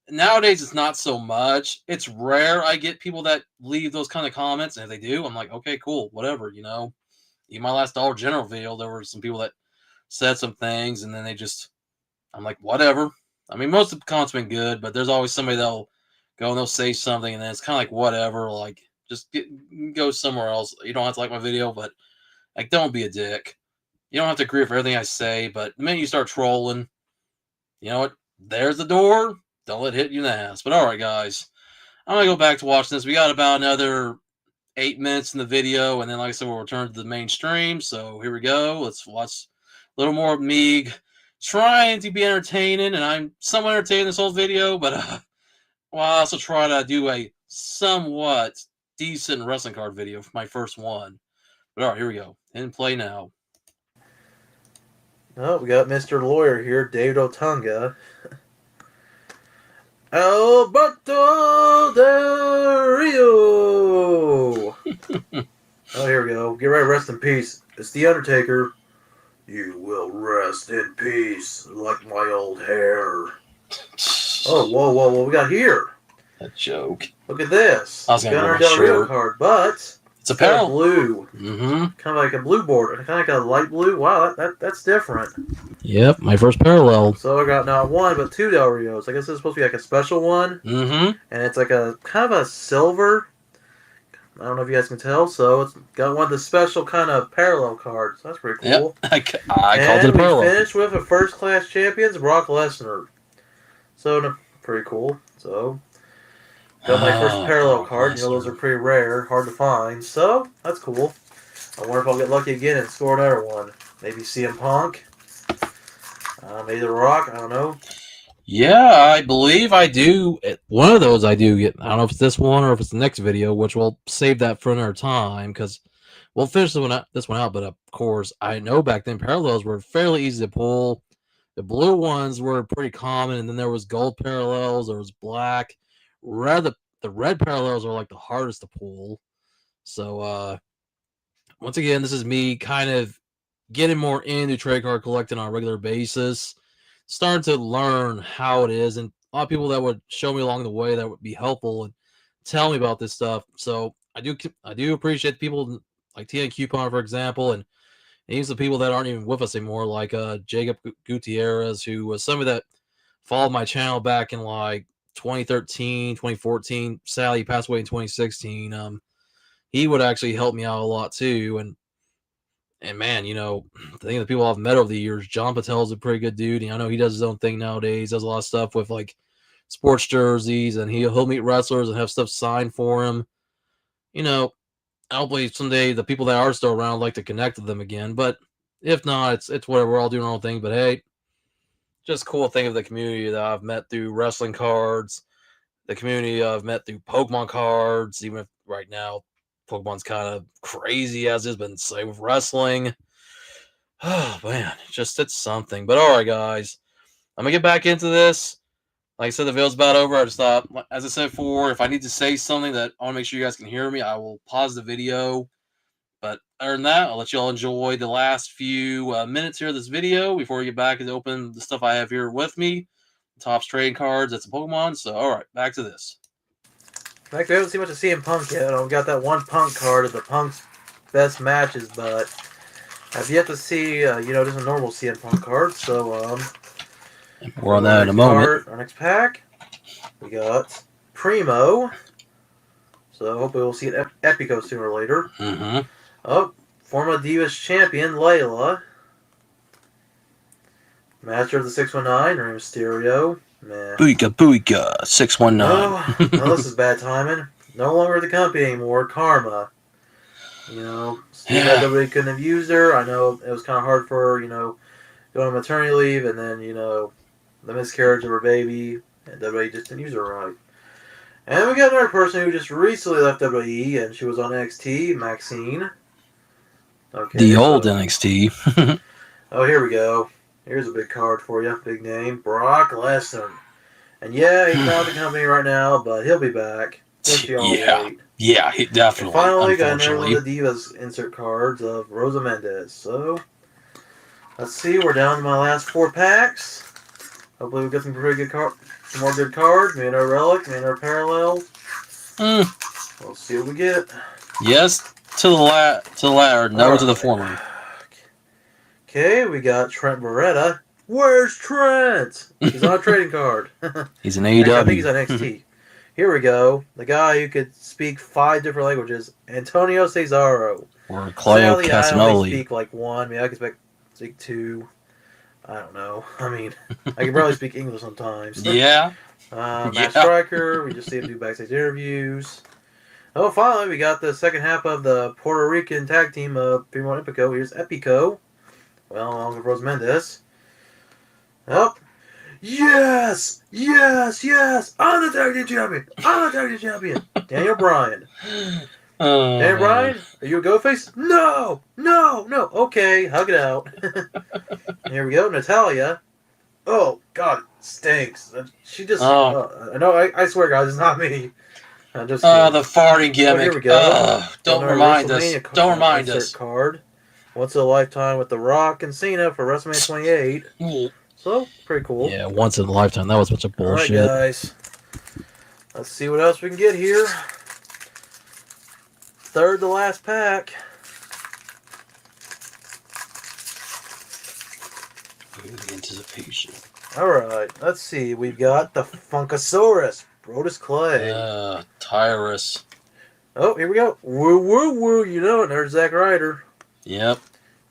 Nowadays, it's not so much. It's rare I get people that leave those kind of comments, and if they do, I'm like, okay, cool, whatever, In my last Dollar General video, there were some people that said some things, and then I'm like, whatever. I mean, most of the comments have been good, but there's always somebody that'll go and they'll say something, and then it's kind of like, whatever, like, just go somewhere else. You don't have to like my video, but, like, don't be a dick. You don't have to agree with everything I say, but the minute you start trolling, you know what? There's the door. Don't let it hit you in the ass. But all right, guys. I'm going to go back to watching this. We got about another 8 minutes in the video, and then, like I said, we'll return to the mainstream. So here we go. Let's watch a little more of me trying to be entertaining, and I'm somewhat entertaining this whole video, but well, I also try to do a somewhat decent wrestling card video for my first one. But all right, here we go. In play now. Oh, we got Mr. Lawyer here, David Otunga. Alberto Del Rio! Oh, here we go. Get ready to rest in peace. It's The Undertaker. You will rest in peace, like my old hair. Oh, whoa, what we got here? A joke. Look at this. I was gonna Gunnar go Del Rio shirt. card, but It's a Kind of parallel. blue. Mm-hmm. Kind of like a blue border. Kind of like a light blue. Wow, that's different. Yep, my first parallel. So I got not one, but two Del Rios. I guess it's supposed to be like a special one. Mm-hmm. And it's like a kind of a silver. I don't know if you guys can tell. So it's got one of the special kind of parallel cards. That's pretty Yep, cool. I called it a And we parallel. finished with a first class champions, Brock Lesnar. So pretty cool. So got my first parallel Brock card. You know, those Lesnar. are pretty rare, hard to find. So that's cool. I wonder if I'll get lucky again and score another one. Maybe CM Punk. Maybe The Rock. I don't know. Yeah, I believe I do. One of those I do get. I don't know if it's this one or if it's the next video, which we'll save that for another time because we'll finish this one out. But of course, I know back then parallels were fairly easy to pull. The blue ones were pretty common, and then there was gold parallels. There was black. The red parallels are like the hardest to pull. So once again, this is me kind of getting more into trade card collecting on a regular basis, starting to learn how it is, and a lot of people that would show me along the way that would be helpful and tell me about this stuff. So I do appreciate people like TN Coupon, for example, and even the people that aren't even with us anymore, like Jacob Gutierrez, who was somebody that followed my channel back in like 2013, 2014. Sadly, he passed away in 2016. He would actually help me out a lot too, and man, you know, the thing that people I've met over the years, John Patel's a pretty good dude. And I know he does his own thing nowadays. Does a lot of stuff with like sports jerseys, and he'll meet wrestlers and have stuff signed for him. You know, hopefully someday the people that are still around like to connect with them again. But if not, it's whatever. We're all doing our own thing. But hey, just cool thing of the community that I've met through wrestling cards, the community I've met through Pokemon cards. Even if right now Pokemon's kind of crazy as has been say with wrestling. Oh man, it's something. But all right, guys, I'm gonna get back into this. Like I said, the video's about over. I just thought, as I said before, if I need to say something that I want to make sure you guys can hear me, I will pause the video. But other than that, I'll let you all enjoy the last few minutes here of this video before we get back and open the stuff I have here with me. Topps trading cards, that's a Pokemon. So, all right, back to this. Like, we haven't seen much of CM Punk yet. I've got that one Punk card of the Punk's best matches, but I've yet to see, just a normal CM Punk card. So, More on that in a moment. Our next pack, we got Primo. So hopefully we'll see an Epico sooner or later. Mm-hmm. Oh, former Divas champion Layla. Master of the 619, Rey Mysterio. Meh. Booyaka, 619. No, this is bad timing. No longer with the company anymore. Karma. You know, Steve had nobody couldn't have used her. I know it was kind of hard for her, going on maternity leave, and then, the miscarriage of her baby, and WWE just didn't use her right. And we got another person who just recently left WWE, and she was on NXT, Maxine. Okay. The old NXT. Oh, here we go. Here's a big card for you. Big name. Brock Lesnar. And yeah, he's not with the company right now, but he'll be back. Yeah, he definitely. And finally, got another one of the Divas insert cards of Rosa Mendez. So, let's see. We're down to my last 4 packs. Hopefully, we get some pretty good some more good cards. Maybe another relic, maybe another parallel. We'll see what we get. Yes to the latter, no to the former. Okay, we got Trent Beretta. Where's Trent? He's on a trading card. He's an AEW. I think he's on NXT. Here we go. The guy who could speak 5 different languages, Antonio Cesaro. Or Claudio Castagnoli. I only speak like 1. Maybe I can speak 2. I don't know. I mean, I can barely speak English sometimes. Yeah. Matt Striker. We just see him do backstage interviews. Oh, finally, we got the second half of the Puerto Rican tag team of Primo and Epico. Here's Epico. Well, along with Rose Mendez. Oh. Yes! Yes! Yes! I'm the tag team champion! I'm the tag team champion! Daniel Bryan. Daniel Bryan? Are you a go face? No! No! No! Okay, hug it out. Here we go. Natalia. Oh, God. It stinks. She just... I know, I swear, guys, it's not me. I'm just kidding. The farting gimmick. Here we go. Don't remind us. Don't remind us. Card. Once in a lifetime with The Rock and Cena for WrestleMania 28. So, pretty cool. Yeah, once in a lifetime. That was such a bullshit. Alright, guys. Let's see what else we can get here. third to last pack. Ooh, anticipation. Alright, let's see. We've got the Funkasaurus, Brodus Clay. Tyrus. Oh, here we go. Woo, woo, woo. You know it. There's Zack Ryder. Yep.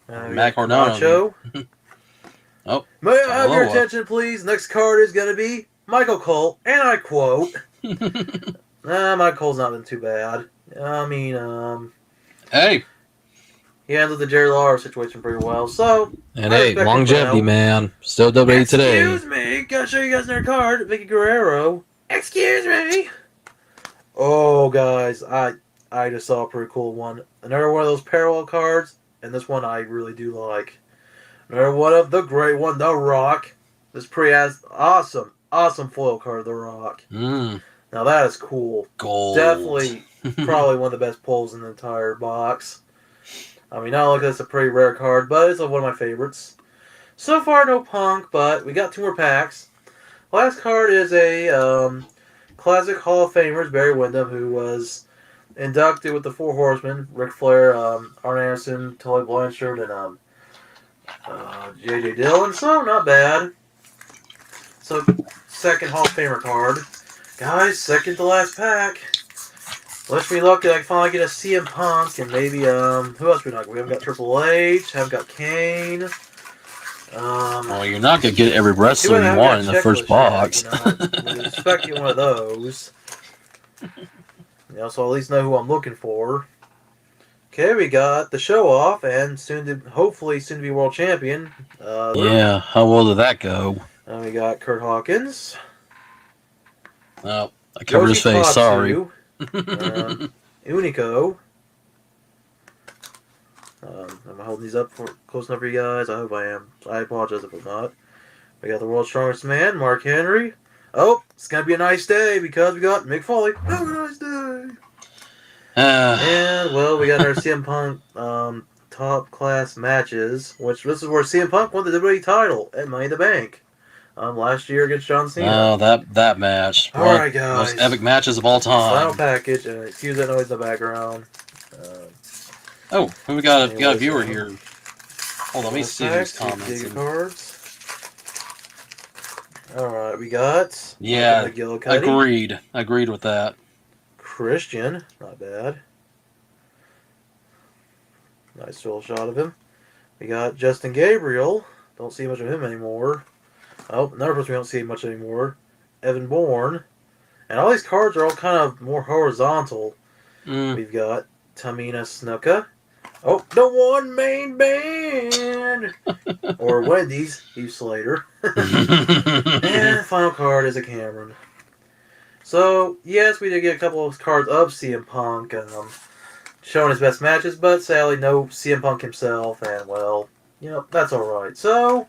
We Mac got Cardano. Camacho. Oh, May I have your Taloa. attention, please? Next card is going to be Michael Cole, and I quote, Michael Cole's not been too bad. I mean, Hey. he handled the Jerry Lawler situation pretty well, so And I hey, respect him longevity, now. man. Still WWE today. Excuse me, gotta show you guys another card, Vicky Guerrero. Excuse me. Oh, guys, I just saw a pretty cool one. Another one of those parallel cards, and this one I really do like. Another one of the great one, The Rock. This pretty awesome foil card, The Rock. Now that is cool. Gold. Definitely, probably one of the best pulls in the entire box. I mean, not only is it's a pretty rare card, but it's one of my favorites. So far, no Punk, but we got 2 more packs. Last card is a classic Hall of Famers, Barry Windham, who was inducted with the 4 Horsemen, Ric Flair, Arn Anderson, Tully Blanchard, and J.J. Dillon. So, not bad. So, second Hall of Famer card. Guys, second to last pack. Wish me luck that I can finally get a CM Punk and maybe, who else we not? We haven't got Triple H, haven't got Kane. Well, you're not going to get every wrestler you want in the first box. We'd expect you one of those. So I'll at least know who I'm looking for. Okay, we got the show off and hopefully soon to be world champion. Yeah, how well did that go? We got Kurt Hawkins. Oh, I covered his face. Sorry. Unico. Am I holding these up close enough for you guys? I hope I am. I apologize if I'm not. We got the world's strongest man, Mark Henry. Oh, it's gonna be a nice day because we got Mick Foley. Have a nice day. And well, we got our CM Punk top class matches, which this is where CM Punk won the WWE title at Money in the Bank last year against John Cena. Oh, that match. All right, guys. Most epic matches of all time. Final package. Excuse that noise in the background. Oh, we got a viewer here. Hold on, let me see who's commenting. Cards. All right, we got. Yeah, agreed with that. Christian, not bad. Nice little shot of him. We got Justin Gabriel. Don't see much of him anymore. Oh, another person we don't see much anymore. Evan Bourne. And all these cards are all kind of more horizontal. We've got Tamina Snuka. Oh, the one main band! Or Wendy's, Heath Slater. And the final card is a Cameron. So, yes, we did get a couple of cards of CM Punk showing his best matches, but sadly, no CM Punk himself, and well, that's alright. So,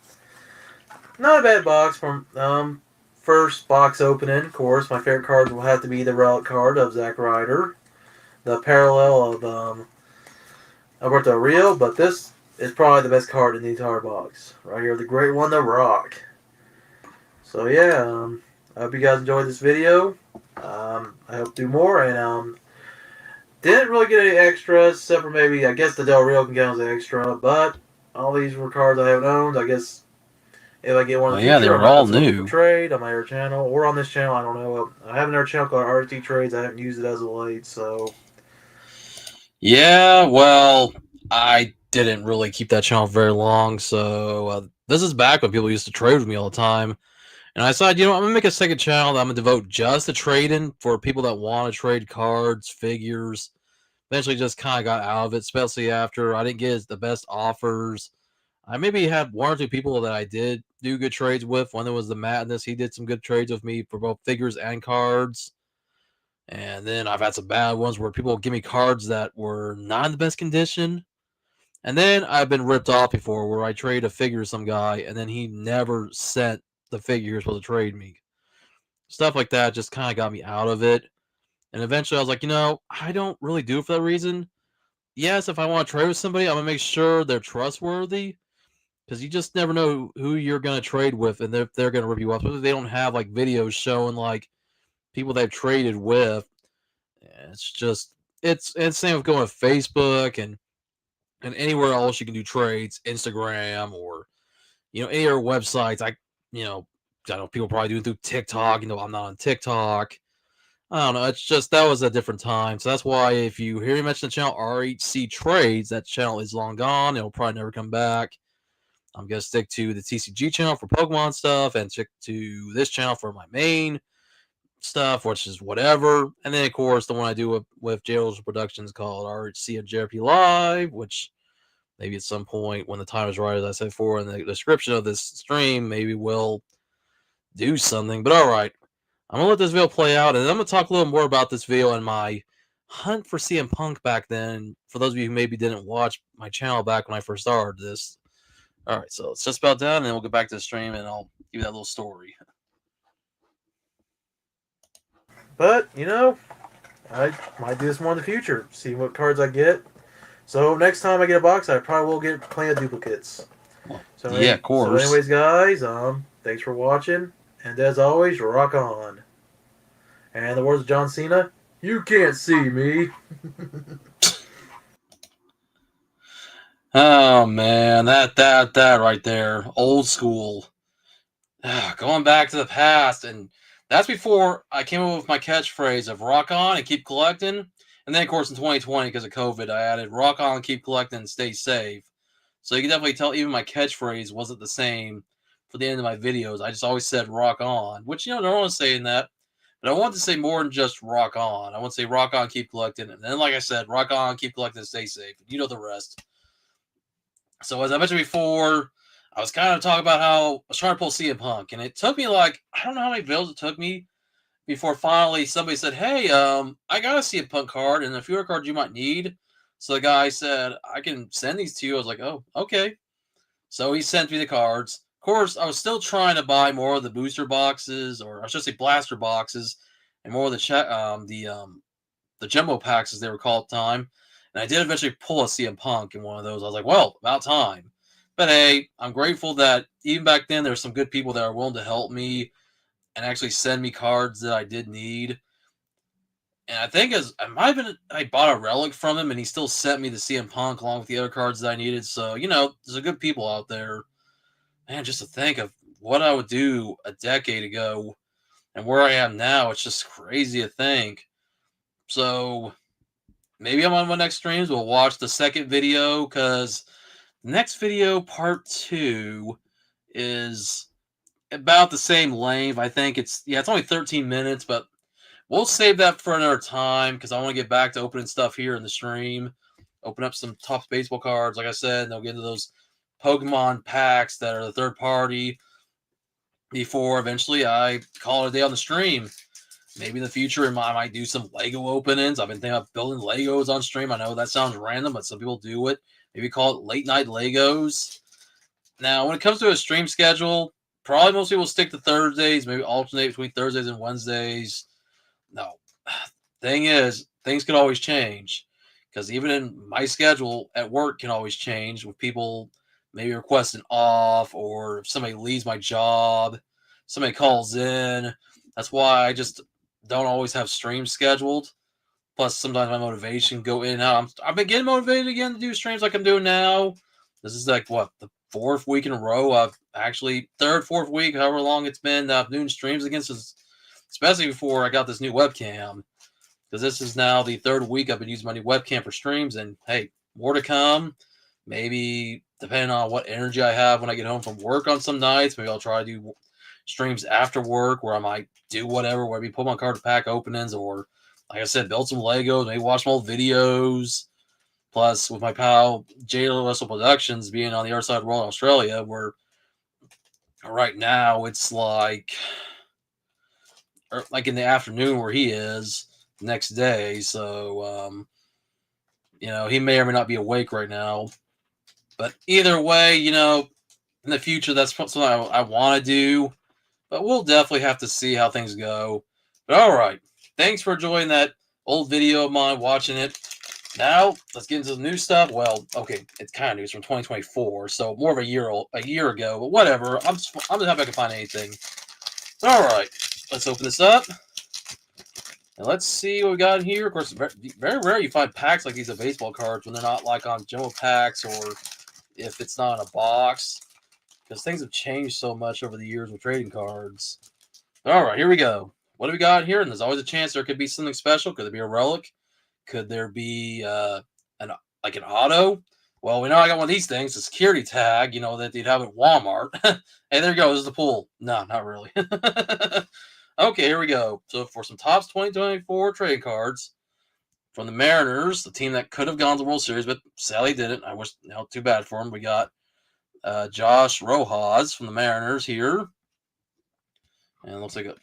not a bad box from first box opening. Of course, my favorite card will have to be the relic card of Zack Ryder, the parallel of Alberto Rio, but this is probably the best card in the entire box. Right here, the great one, The Rock. So yeah, I hope you guys enjoyed this video. I hope to do more, and didn't really get any extras, except for maybe, I guess the Del Rio can count as an extra, but all these were cards I haven't owned. I guess if I get one in the future, they were all new. Trade on my other channel, or on this channel, I don't know. I have another channel called RT Trades. I haven't used it as of late, so... Yeah, well, I didn't really keep that channel very long, so this is back when people used to trade with me all the time. And I decided, I'm going to make a second channel that I'm going to devote just to trading for people that want to trade cards, figures. Eventually just kind of got out of it, especially after I didn't get the best offers. I maybe had 1 or 2 people that I did do good trades with. One that was the Madness. He did some good trades with me for both figures and cards. And then I've had some bad ones where people give me cards that were not in the best condition. And then I've been ripped off before where I trade a figure to some guy and then he never sent the figure he was supposed to trade me. Stuff like that just kind of got me out of it. And eventually I was like, I don't really do it for that reason. Yes, if I want to trade with somebody, I'm going to make sure they're trustworthy. Because you just never know who you're going to trade with and if they're going to rip you off. Especially if they don't have videos showing people they've traded with. It's just it's same with going with Facebook and anywhere else you can do trades, Instagram or any other websites. You know I know people probably do it through TikTok. I'm not on TikTok. I don't know. It's just that was a different time. So that's why if you hear me mention the channel RHC Trades, that channel is long gone. It'll probably never come back. I'm gonna stick to the TCG channel for Pokemon stuff and stick to this channel for my main stuff, which is whatever. And then of course the one I do with Jailers Productions called RHC and JRP Live, which maybe at some point when the time is right, as I said before in the description of this stream, maybe we'll do something. But all right, I'm gonna let this video play out, and then I'm gonna talk a little more about this video and my hunt for CM Punk back then. For those of you who maybe didn't watch my channel back when I first started this. All right, so it's just about done, and then we'll get back to the stream, and I'll give you that little story. But, I might do this more in the future. See what cards I get. So next time I get a box, I probably will get plenty of duplicates. Well, yeah, of course. So anyways, guys, thanks for watching. And as always, rock on. And the words of John Cena, you can't see me. Oh man, that right there, old school. Going back to the past, and that's before I came up with my catchphrase of "rock on and keep collecting." And then, of course, in 2020, because of COVID, I added "rock on, keep collecting, and stay safe." So you can definitely tell even my catchphrase wasn't the same for the end of my videos. I just always said "rock on," which no one's saying that, but I wanted to say more than just "rock on." I want to say "rock on, keep collecting," and then, like I said, "rock on, keep collecting, stay safe." You know the rest. So as I mentioned before, I was kind of talking about how I was trying to pull CM Punk, and it took me like I don't know how many videos it took me before finally somebody said, "Hey, I got a CM Punk card and a few other cards you might need." So the guy said, "I can send these to you." I was like, "Oh, okay." So he sent me the cards. Of course, I was still trying to buy more of the booster boxes, or I should say blaster boxes, and more of the jumbo packs as they were called at the time. And I did eventually pull a CM Punk in one of those. I was like, well, about time. But hey, I'm grateful that even back then there were some good people that are willing to help me and actually send me cards that I did need. And I think as I might have been, I bought a relic from him, and he still sent me the CM Punk along with the other cards that I needed. So there's a good people out there. Man, just to think of what I would do a decade ago and where I am now, it's just crazy to think. So maybe I'm on my next streams. We'll watch the second video because the next video, part 2, is about the same length. I think it's only 13 minutes, but we'll save that for another time because I want to get back to opening stuff here in the stream. Open up some top baseball cards, like I said, and they'll get into those Pokemon packs that are the third party before eventually I call it a day on the stream. Maybe in the future, I might do some Lego openings. I've been thinking about building Legos on stream. I know that sounds random, but some people do it. Maybe call it late night Legos. Now, when it comes to a stream schedule, probably most people stick to Thursdays, maybe alternate between Thursdays and Wednesdays. No. Thing is, things can always change because even in my schedule at work can always change with people maybe requesting off or if somebody leaves my job, somebody calls in. That's why I just don't always have streams scheduled. Plus, sometimes my motivation go in and out. I've been getting motivated again to do streams like I'm doing now. This is like what the 4th week in a row. I've actually 3rd, 4th week, however long it's been. That I've doing streams against this, especially before I got this new webcam. Because this is now the 3rd week I've been using my new webcam for streams, and hey, more to come. Maybe depending on what energy I have when I get home from work on some nights, maybe I'll try to do streams after work where I might do whatever, where we put my card to pack openings, or like I said, build some Legos, maybe watch some old videos. Plus, with my pal JLSL Productions being on the other side of the world in Australia, where right now it's like in the afternoon where he is the next day. So, he may or may not be awake right now. But either way, in the future, that's something I want to do. But we'll definitely have to see how things go. But all right. Thanks for enjoying that old video of mine, watching it. Now, let's get into the new stuff. Well, okay, it's kind of new. It's from 2024, so more of a year ago. But whatever. I'm just happy I can find anything. All right. Let's open this up. And let's see what we got here. Of course, very, very rare you find packs like these of baseball cards when they're not like on jumbo packs or if it's not in a box. Because things have changed so much over the years with trading cards. All right, here we go. What do we got here? And there's always a chance there could be something special. Could there be a relic? Could there be an auto? Well, we know I got one of these things, a security tag, that you'd have at Walmart. Hey, there you go. This is the pool. No, not really. Okay, here we go. So for some Topps 2024 trading cards from the Mariners, the team that could have gone to the World Series, but sadly didn't. I wish, too bad for them. We got Josh Rojas from the Mariners here. And it looks like a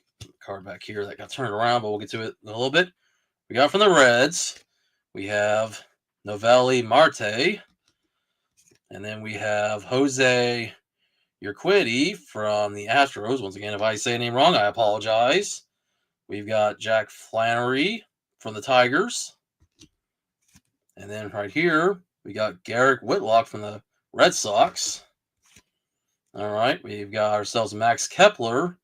card back here that got turned around, but we'll get to it in a little bit. We got from the Reds, we have Novelli Marte. And then we have Jose Urquidy from the Astros. Once again, if I say a name wrong, I apologize. We've got Jack Flannery from the Tigers. And then right here, we got Garrett Whitlock from the Red Sox. All right, we've got ourselves Max Kepler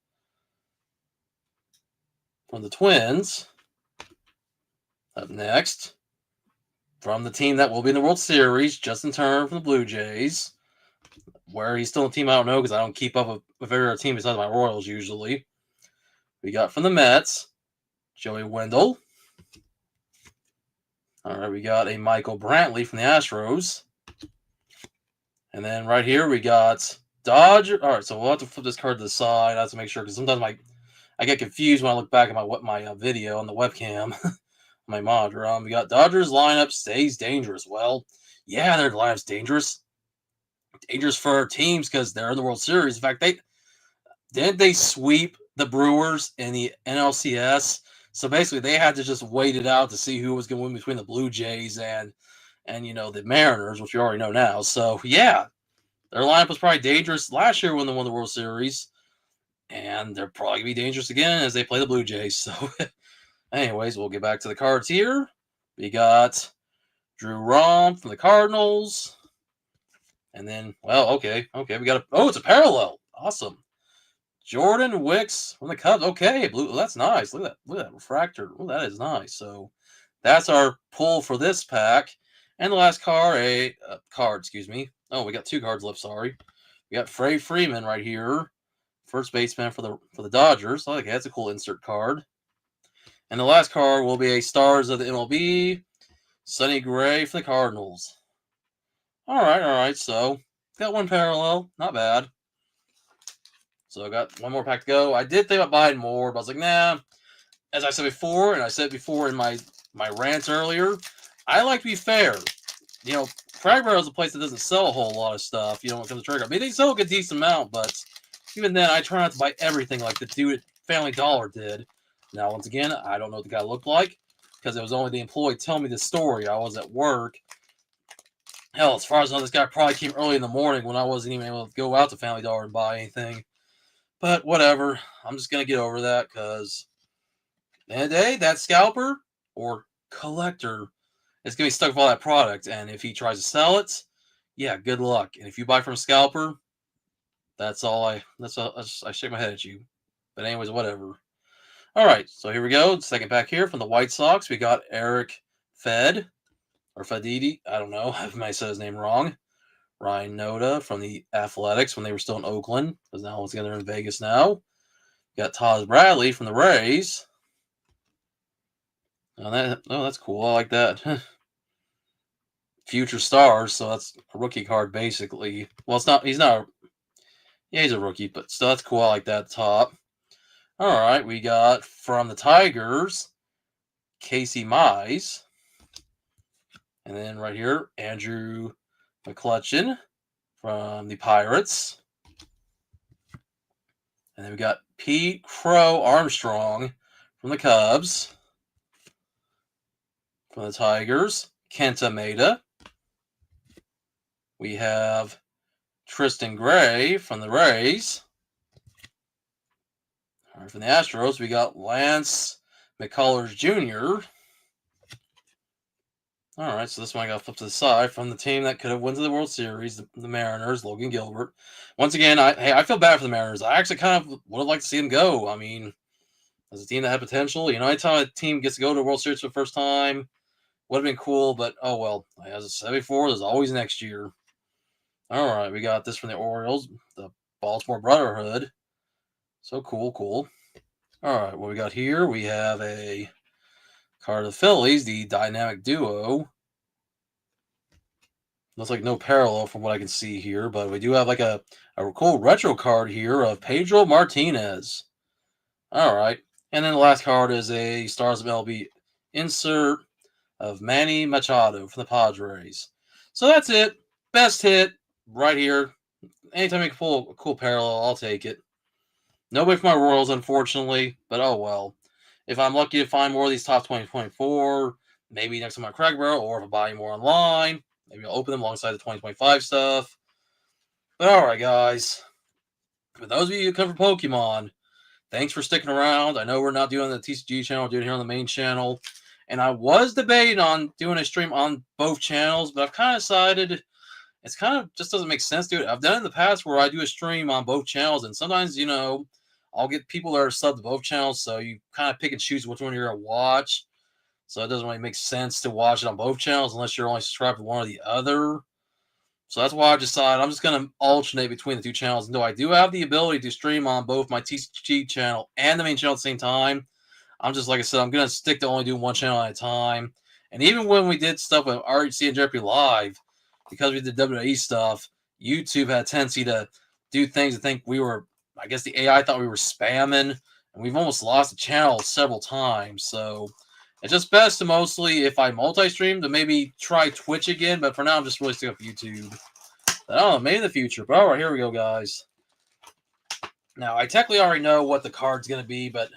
from the Twins. Up next, from the team that will be in the World Series, Justin Turner from the Blue Jays. Where he's still in the team, I don't know because I don't keep up with every other team besides my Royals usually. We got from the Mets, Joey Wendell. All right, we got a Michael Brantley from the Astros. And then right here we got Dodger. All right, so we'll have to flip this card to the side. I have to make sure because sometimes I get confused when I look back at my video on the webcam, my monitor. We got Dodgers lineup stays dangerous. Well, yeah, their lineup's dangerous. Dangerous for our teams because they're in the World Series. In fact, they sweep the Brewers in the NLCS. So basically, they had to just wait it out to see who was going to win between the Blue Jays and the Mariners, which you already know now. So yeah, their lineup was probably dangerous last year when they won the World Series, and they're probably gonna be dangerous again as they play the Blue Jays. So, anyways, we'll get back to the cards here. We got Drew Rom from the Cardinals. And then, okay, we got it's a parallel. Awesome. Jordan Wicks from the Cubs. Okay, blue. That's nice. Look at that refractor. Oh, that is nice. So that's our pull for this pack. And the last card, excuse me. Oh, we got two cards left. Sorry, we got Freddie Freeman right here, first baseman for the Dodgers. Okay, that's a cool insert card. And the last card will be a Stars of the MLB, Sonny Gray for the Cardinals. All right. So got one parallel, not bad. So I got one more pack to go. I did think about buying more, but I was like, nah. As I said before, and I said before in my rants earlier, I like to be fair. Frag Barrel is a place that doesn't sell a whole lot of stuff. When it comes to trigger. I mean, they sell a decent amount, but even then, I try not to buy everything like the dude at Family Dollar did. Now, once again, I don't know what the guy looked like because it was only the employee telling me the story. I was at work. Hell, as far as I know, this guy probably came early in the morning when I wasn't even able to go out to Family Dollar and buy anything. But whatever. I'm just going to get over that because at the end of the day, that scalper or collector is going to be stuck with all that product. And if he tries to sell it, yeah, good luck. And if you buy from a scalper, that's all I shake my head at you. But anyways, whatever. All right, so here we go. Second pack here from the White Sox. We got Eric Fed. Or Fadidi, I don't know. I might say his name wrong. Ryan Noda from the Athletics when they were still in Oakland, because now once again they're in Vegas now. Got Todd Bradley from the Rays. That's cool. I like that. Future stars, so that's a rookie card basically. Well, it's not. He's not. Yeah, he's a rookie, but still, that's cool. I like that top. All right, we got from the Tigers, Casey Mize. And then right here, Andrew McCutchen from the Pirates. And then we got Pete Crow Armstrong from the Cubs. From the Tigers, Kenta Maeda. We have Tristan Gray from the Rays. All right, from the Astros, we got Lance McCullers Jr. All right, so this one I got to flip to the side from the team that could have won to the World Series, the Mariners, Logan Gilbert. Once again, I feel bad for the Mariners. I actually kind of would have liked to see them go. I mean, as a team that had potential. Anytime a team gets to go to the World Series for the first time would have been cool, but oh well. As I said before, there's always next year. All right, we got this from the Orioles, the Baltimore Brotherhood. So cool, cool. All right, what we got here? We have a card of the Phillies, the dynamic duo. Looks like no parallel from what I can see here, but we do have like a cool retro card here of Pedro Martinez. All right, and then the last card is a Stars of MLB insert of Manny Machado from the Padres. So that's it. Best hit right here. Anytime you can pull a cool parallel, I'll take it. Nobody from my Royals, unfortunately, but oh well. If I'm lucky to find more of these top 2024, maybe next time on Craig Barrel, or if I buy more online, maybe I'll open them alongside the 2025 stuff. But alright, guys. For those of you who cover Pokemon, thanks for sticking around. I know we're not doing the TCG channel, we're doing it here on the main channel. And I was debating on doing a stream on both channels, but I've kind of decided it's kind of just doesn't make sense, dude. I've done it in the past where I do a stream on both channels, and sometimes, I'll get people that are subbed to both channels, so you kind of pick and choose which one you're going to watch. So it doesn't really make sense to watch it on both channels unless you're only subscribed to one or the other. So that's why I decided I'm just going to alternate between the two channels. And though I do have the ability to stream on both my TCG channel and the main channel at the same time, I'm just, like I said, I'm going to stick to only doing one channel at a time. And even when we did stuff with RHC and Jeopardy Live, because we did WWE stuff, YouTube had a tendency to do things and think we were, I guess the AI thought we were spamming, and we've almost lost the channel several times. So it's just best to mostly, if I multi-stream, to maybe try Twitch again. But for now, I'm just really sticking with YouTube. But I don't know, maybe in the future. But all right, here we go, guys. Now, I technically already know what the card's going to be, but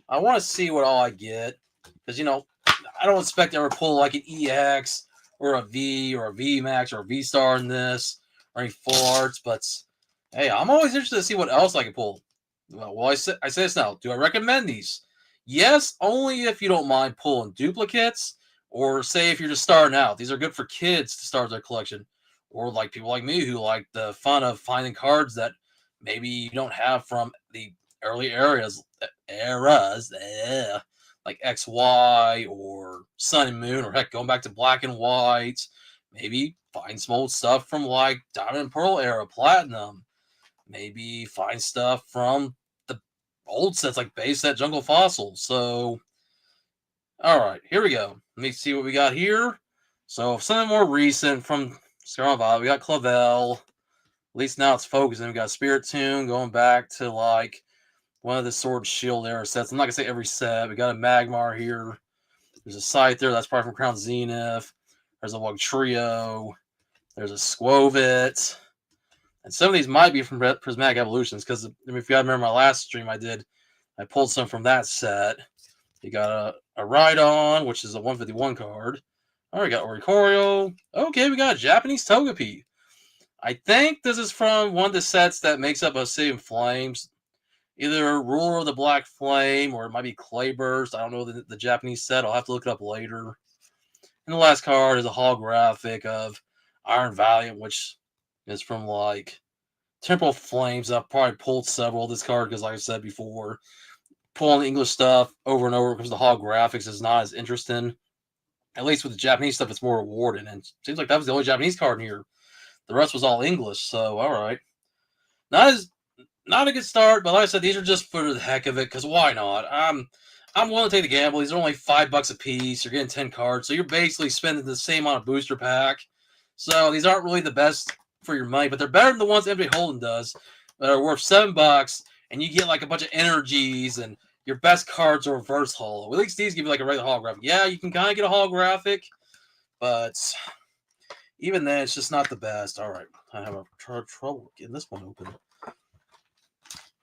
I want to see what all I get. Because, I don't expect to ever pull like an EX or a V or a V Max or a V Star in this or any full arts. But hey, I'm always interested to see what else I can pull. Well, I say this now. Do I recommend these? Yes, only if you don't mind pulling duplicates, or say if you're just starting out. These are good for kids to start their collection, or like people like me who like the fun of finding cards that maybe you don't have from the early eras, like XY or Sun and Moon, or heck, going back to Black and White. Maybe find some old stuff from like Diamond and Pearl era, Platinum. Maybe find stuff from the old sets like base set Jungle Fossil. So, all right, here we go. Let me see what we got here. So, something more recent from Scarlet Violet, we got Clavel. At least now it's focusing. We got Spirit Tune going back to like one of the Sword Shield era sets. I'm not gonna say every set. We got a Magmar here. There's a Scythe there. That's probably from Crown Zenith. There's a Wug Trio. There's a Squovit. And some of these might be from Prismatic Evolutions, because if you guys remember my last stream I pulled some from that set. You got a Rhydon, which is a 151 card. All right, we got Oricorio. Okay, we got a Japanese Togepi. I think this is from one of the sets that makes up Obsidian Flames. Either Ruler of the Black Flame, or it might be Clayburst. I don't know the Japanese set. I'll have to look it up later. And the last card is a holographic of Iron Valiant, which is from like Temporal Flames. I've probably pulled several of this card because, like I said before, pulling the English stuff over and over because the holographics is not as interesting. At least with the Japanese stuff, it's more rewarding. And it seems like that was the only Japanese card in here. The rest was all English. So, all right. Not a good start, but like I said, these are just for the heck of it, because why not? I'm willing to take the gamble. These are only $5 a piece. You're getting 10 cards, so you're basically spending the same amount of booster pack. So these aren't really the best for your money, but they're better than the ones MJ Holden does that are worth $7, and you get like a bunch of energies, and your best cards are reverse holo. At least these give you like a regular holographic. Yeah, you can kind of get a holographic, but even then, it's just not the best. All right, I have a trouble getting this one open.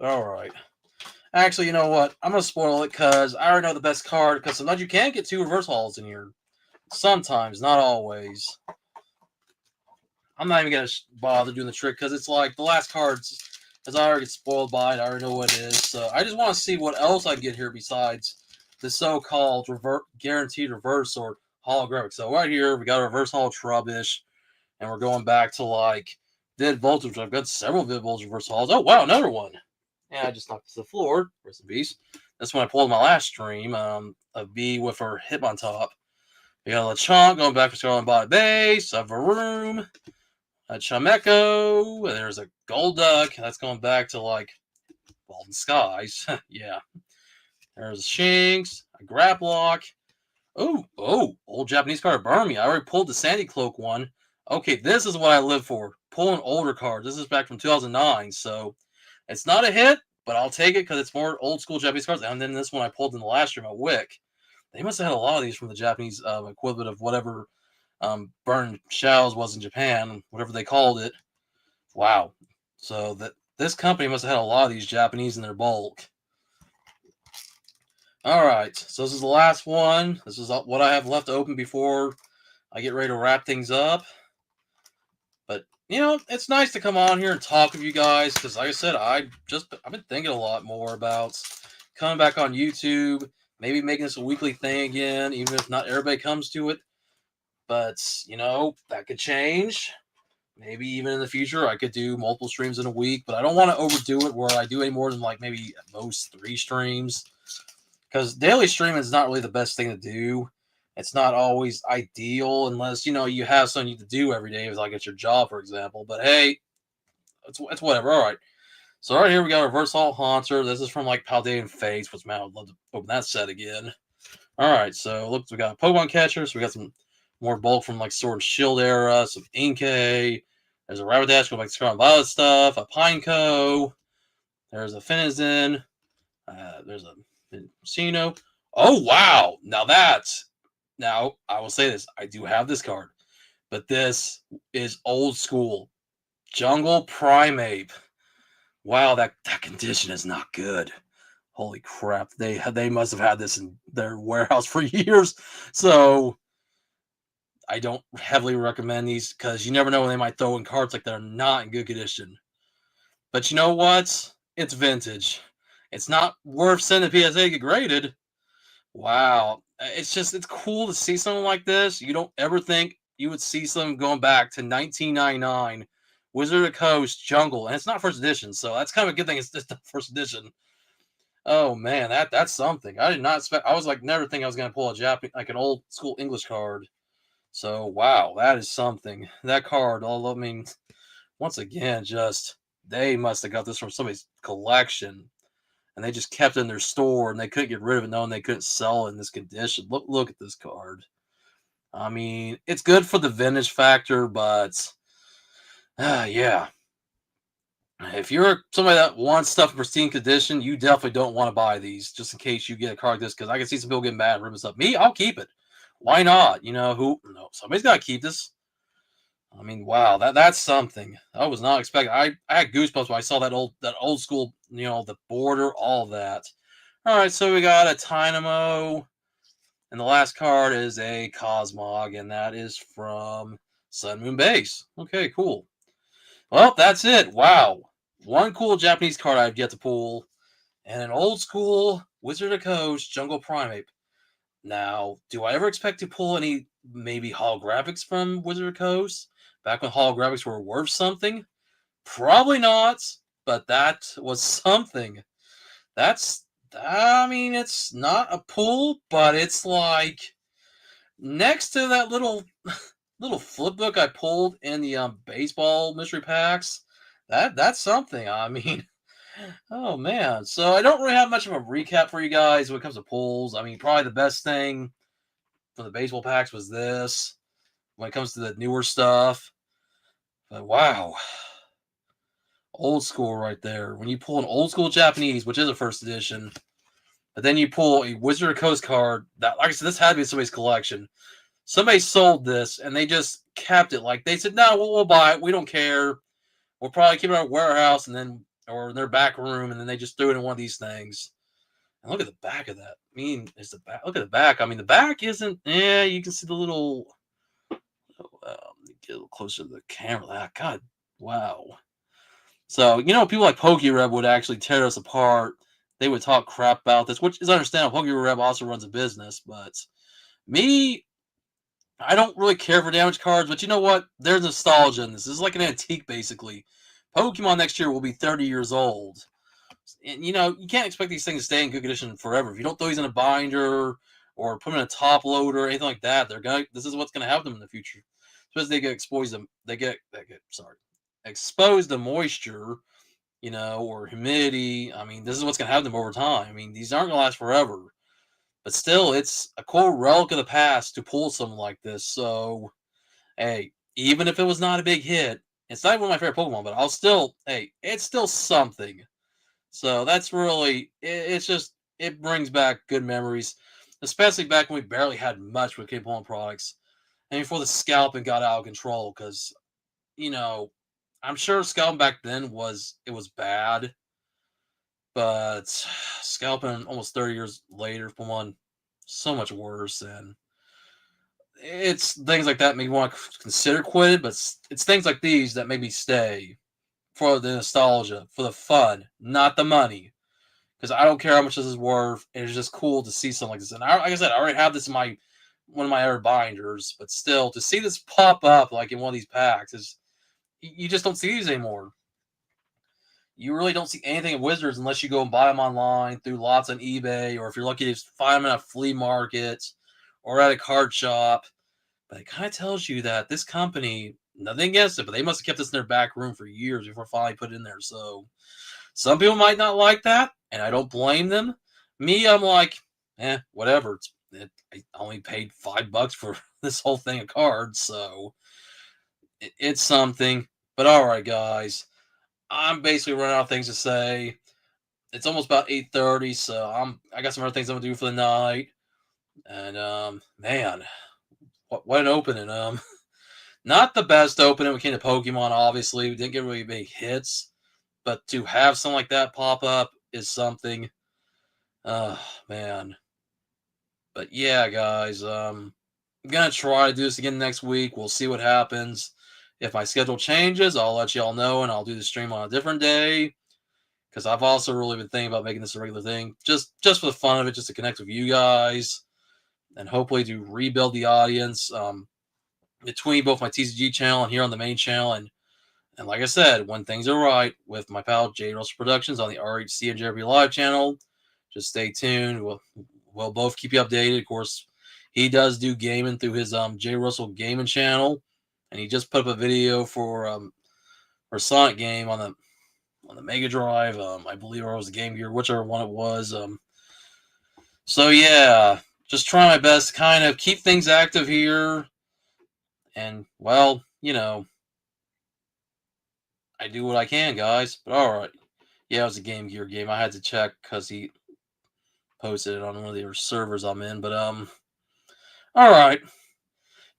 All right. Actually, you know what? I'm going to spoil it because I already know the best card, because sometimes you can get 2 reverse halls in here. Sometimes, not always. I'm not even going to bother doing the trick because it's like the last cards, because I already get spoiled by it. I already know what it is. So I just want to see what else I can get here besides the so-called guaranteed reverse or holographic. So right here, we got a reverse holo Trubbish, and we're going back to like Vid Voltage. I've got several Vid Voltage reverse halls. Oh, wow, another one. Yeah, I just knocked this to the floor. Rest in peace. That's when I pulled my last stream. A V with her hip on top. We got a Lechonk going back for Scarlet Body Base, a Varoom, a Chameco, there's a Golduck. That's going back to like Walden Skies. Yeah. There's a Shinx, a Graplock. Oh, old Japanese card burn me. I already pulled the Sandy Cloak one. Okay, this is what I live for. Pulling older cards. This is back from 2009, so it's not a hit, but I'll take it because it's more old school Japanese cards. And then this one I pulled in the last stream at Wick. They must have had a lot of these from the Japanese equivalent of whatever Burn Shells was in Japan, whatever they called it. Wow. So this company must have had a lot of these Japanese in their bulk. All right, so this is the last one. This is what I have left open before I get ready to wrap things up. But it's nice to come on here and talk with you guys because, like I said, I've been thinking a lot more about coming back on YouTube, maybe making this a weekly thing again, even if not everybody comes to it. But that could change. Maybe even in the future, I could do multiple streams in a week, but I don't want to overdo it where I do any more than like maybe at most 3 streams. Because daily streaming is not really the best thing to do. It's not always ideal unless, you have something you need to do every day, like it's your job, for example. But hey, it's whatever. All right. So right here we got Reverse Hall Haunter. This is from like Paldean Fates, which man, I would love to open that set again. All right. So look, we got Pokemon Catcher. So we got some more bulk from like Sword and Shield era, some Inkay. There's a Rapidash going back to Scarlet Violet stuff, a Pineco. There's a Finizen. There's a Casino. Oh, wow. Now, I will say this. I do have this card, but this is old school. Jungle Primeape. Wow, that condition is not good. Holy crap. They must have had this in their warehouse for years. So I don't heavily recommend these because you never know when they might throw in cards like that are not in good condition. But you know what? It's vintage. It's not worth sending PSA to get graded. Wow. It's cool to see something like this. You don't ever think you would see something going back to 1999, Wizard of the Coast, Jungle, and it's not first edition, so that's kind of a good thing. It's just the first edition. Oh man, that's something. I did not expect. I was like never think I was gonna pull a Japanese like an old school English card. So wow, that is something. That card, although I mean, once again, just they must have got this from somebody's collection, and they just kept it in their store, and they couldn't get rid of it, knowing they couldn't sell it in this condition. Look at this card. I mean, it's good for the vintage factor, but yeah. If you're somebody that wants stuff in pristine condition, you definitely don't want to buy these, just in case you get a card like this. Because I can see some people getting mad and ripping stuff. Me, I'll keep it. Why not? No, somebody's got to keep this. I mean, wow, that's something. I was not expecting. I had goosebumps when I saw that old school, the border, all that. All right, so we got a Dynamo, and the last card is a Cosmog, and that is from Sun Moon Base. Okay, cool. Well, that's it. Wow, one cool Japanese card I've yet to pull, and an old school Wizard of the Coast Jungle Primeape. Now, do I ever expect to pull any maybe holographics from Wizard of the Coast? Back when holographics were worth something? Probably not, but that was something. It's not a pull, but it's like next to that little flip book I pulled in the baseball mystery packs. That's something. I mean, oh man. So I don't really have much of a recap for you guys when it comes to pulls. I mean, probably the best thing from the baseball packs was this. When it comes to the newer stuff, but wow, old school right there. When you pull an old school Japanese, which is a first edition, but then you pull a Wizard of the Coast card that, like I said, this had to be somebody's collection. Somebody sold this and they just kept it. Like they said, no, we'll buy it. We don't care. We'll probably keep it in our warehouse or in their back room, and then they just threw it in one of these things. And look at the back of that. I mean, look at the back. I mean, the back isn't. Yeah, you can see the little. Get a little closer to the camera. God, wow. So people like PokeReb would actually tear us apart. They would talk crap about this, which is understandable. PokeReb also runs a business, but me, I don't really care for damage cards. But you know what? There's nostalgia in this. This is like an antique, basically. Pokemon next year will be 30 years old. And you can't expect these things to stay in good condition forever. If you don't throw these in a binder or put them in a top loader or anything like that, this is what's gonna happen to them in the future. Especially they get exposed them they get sorry exposed to moisture, or humidity. I mean, this is what's gonna happen to them over time. I mean, these aren't gonna last forever. But still, it's a cool relic of the past to pull something like this. So, hey, even if it was not a big hit, it's not one of my favorite Pokemon, but hey, it's still something. So that's really, it's just, it brings back good memories, especially back when we barely had much with Pokemon products. And before the scalping got out of control, because, you know, I'm sure scalping back then it was bad, but scalping almost 30 years later, Pokemon, so much worse. And it's things like that make me want to consider quitting, but it's things like these that make me stay for the nostalgia, for the fun, not the money. Because I don't care how much this is worth. It's just cool to see something like this. And like I said, I already have this in my one of my other binders, but still to see this pop up like in one of these packs is you just don't see these anymore. You really don't see anything of Wizards unless you go and buy them online through lots on eBay, or if you're lucky to find them at a flea market or at a card shop. But it kind of tells you that this company, nothing against it, but they must have kept this in their back room for years before finally put it in there. So some people might not like that, and I don't blame them. Me, I'm like, whatever. I only paid $5 for this whole thing of cards, so it's something. But all right, guys, I'm basically running out of things to say. It's almost about 8:30, so I got some other things I'm gonna do for the night. And man, what an opening. Not the best opening when it came to Pokemon. Obviously, we didn't get really big hits, but to have something like that pop up is something. Man. But yeah, guys, I'm gonna try to do this again next week. We'll see what happens. If my schedule changes, I'll let y'all know, and I'll do the stream on a different day. Because I've also really been thinking about making this a regular thing, just for the fun of it, just to connect with you guys, and hopefully to rebuild the audience between both my TCG channel and here on the main channel. And like I said, when things are right with my pal J Russell Productions on the RHC and JRP Live channel, just stay tuned. We'll both keep you updated. Of course, he does do gaming through his J Russell Gaming channel, and he just put up a video for Sonic game on the Mega Drive. I believe it was the Game Gear, whichever one it was. So yeah, just try my best to kind of keep things active here, and well, I do what I can, guys. But all right. Yeah, it was a Game Gear game. I had to check because he posted it on one of the servers I'm in. But all right.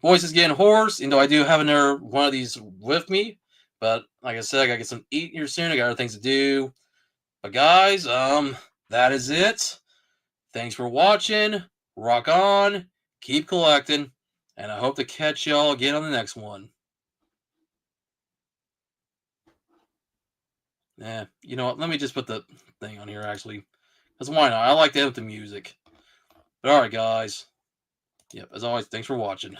Voice is getting hoarse, even though I do have another one of these with me. But like I said, I gotta get some eat here soon. I got other things to do. But guys, that is it. Thanks for watching. Rock on. Keep collecting. And I hope to catch y'all again on the next one. Yeah, you know what? Let me just put the thing on here, actually. Because why not? I like to end with the music. But alright, guys. Yep, as always, thanks for watching.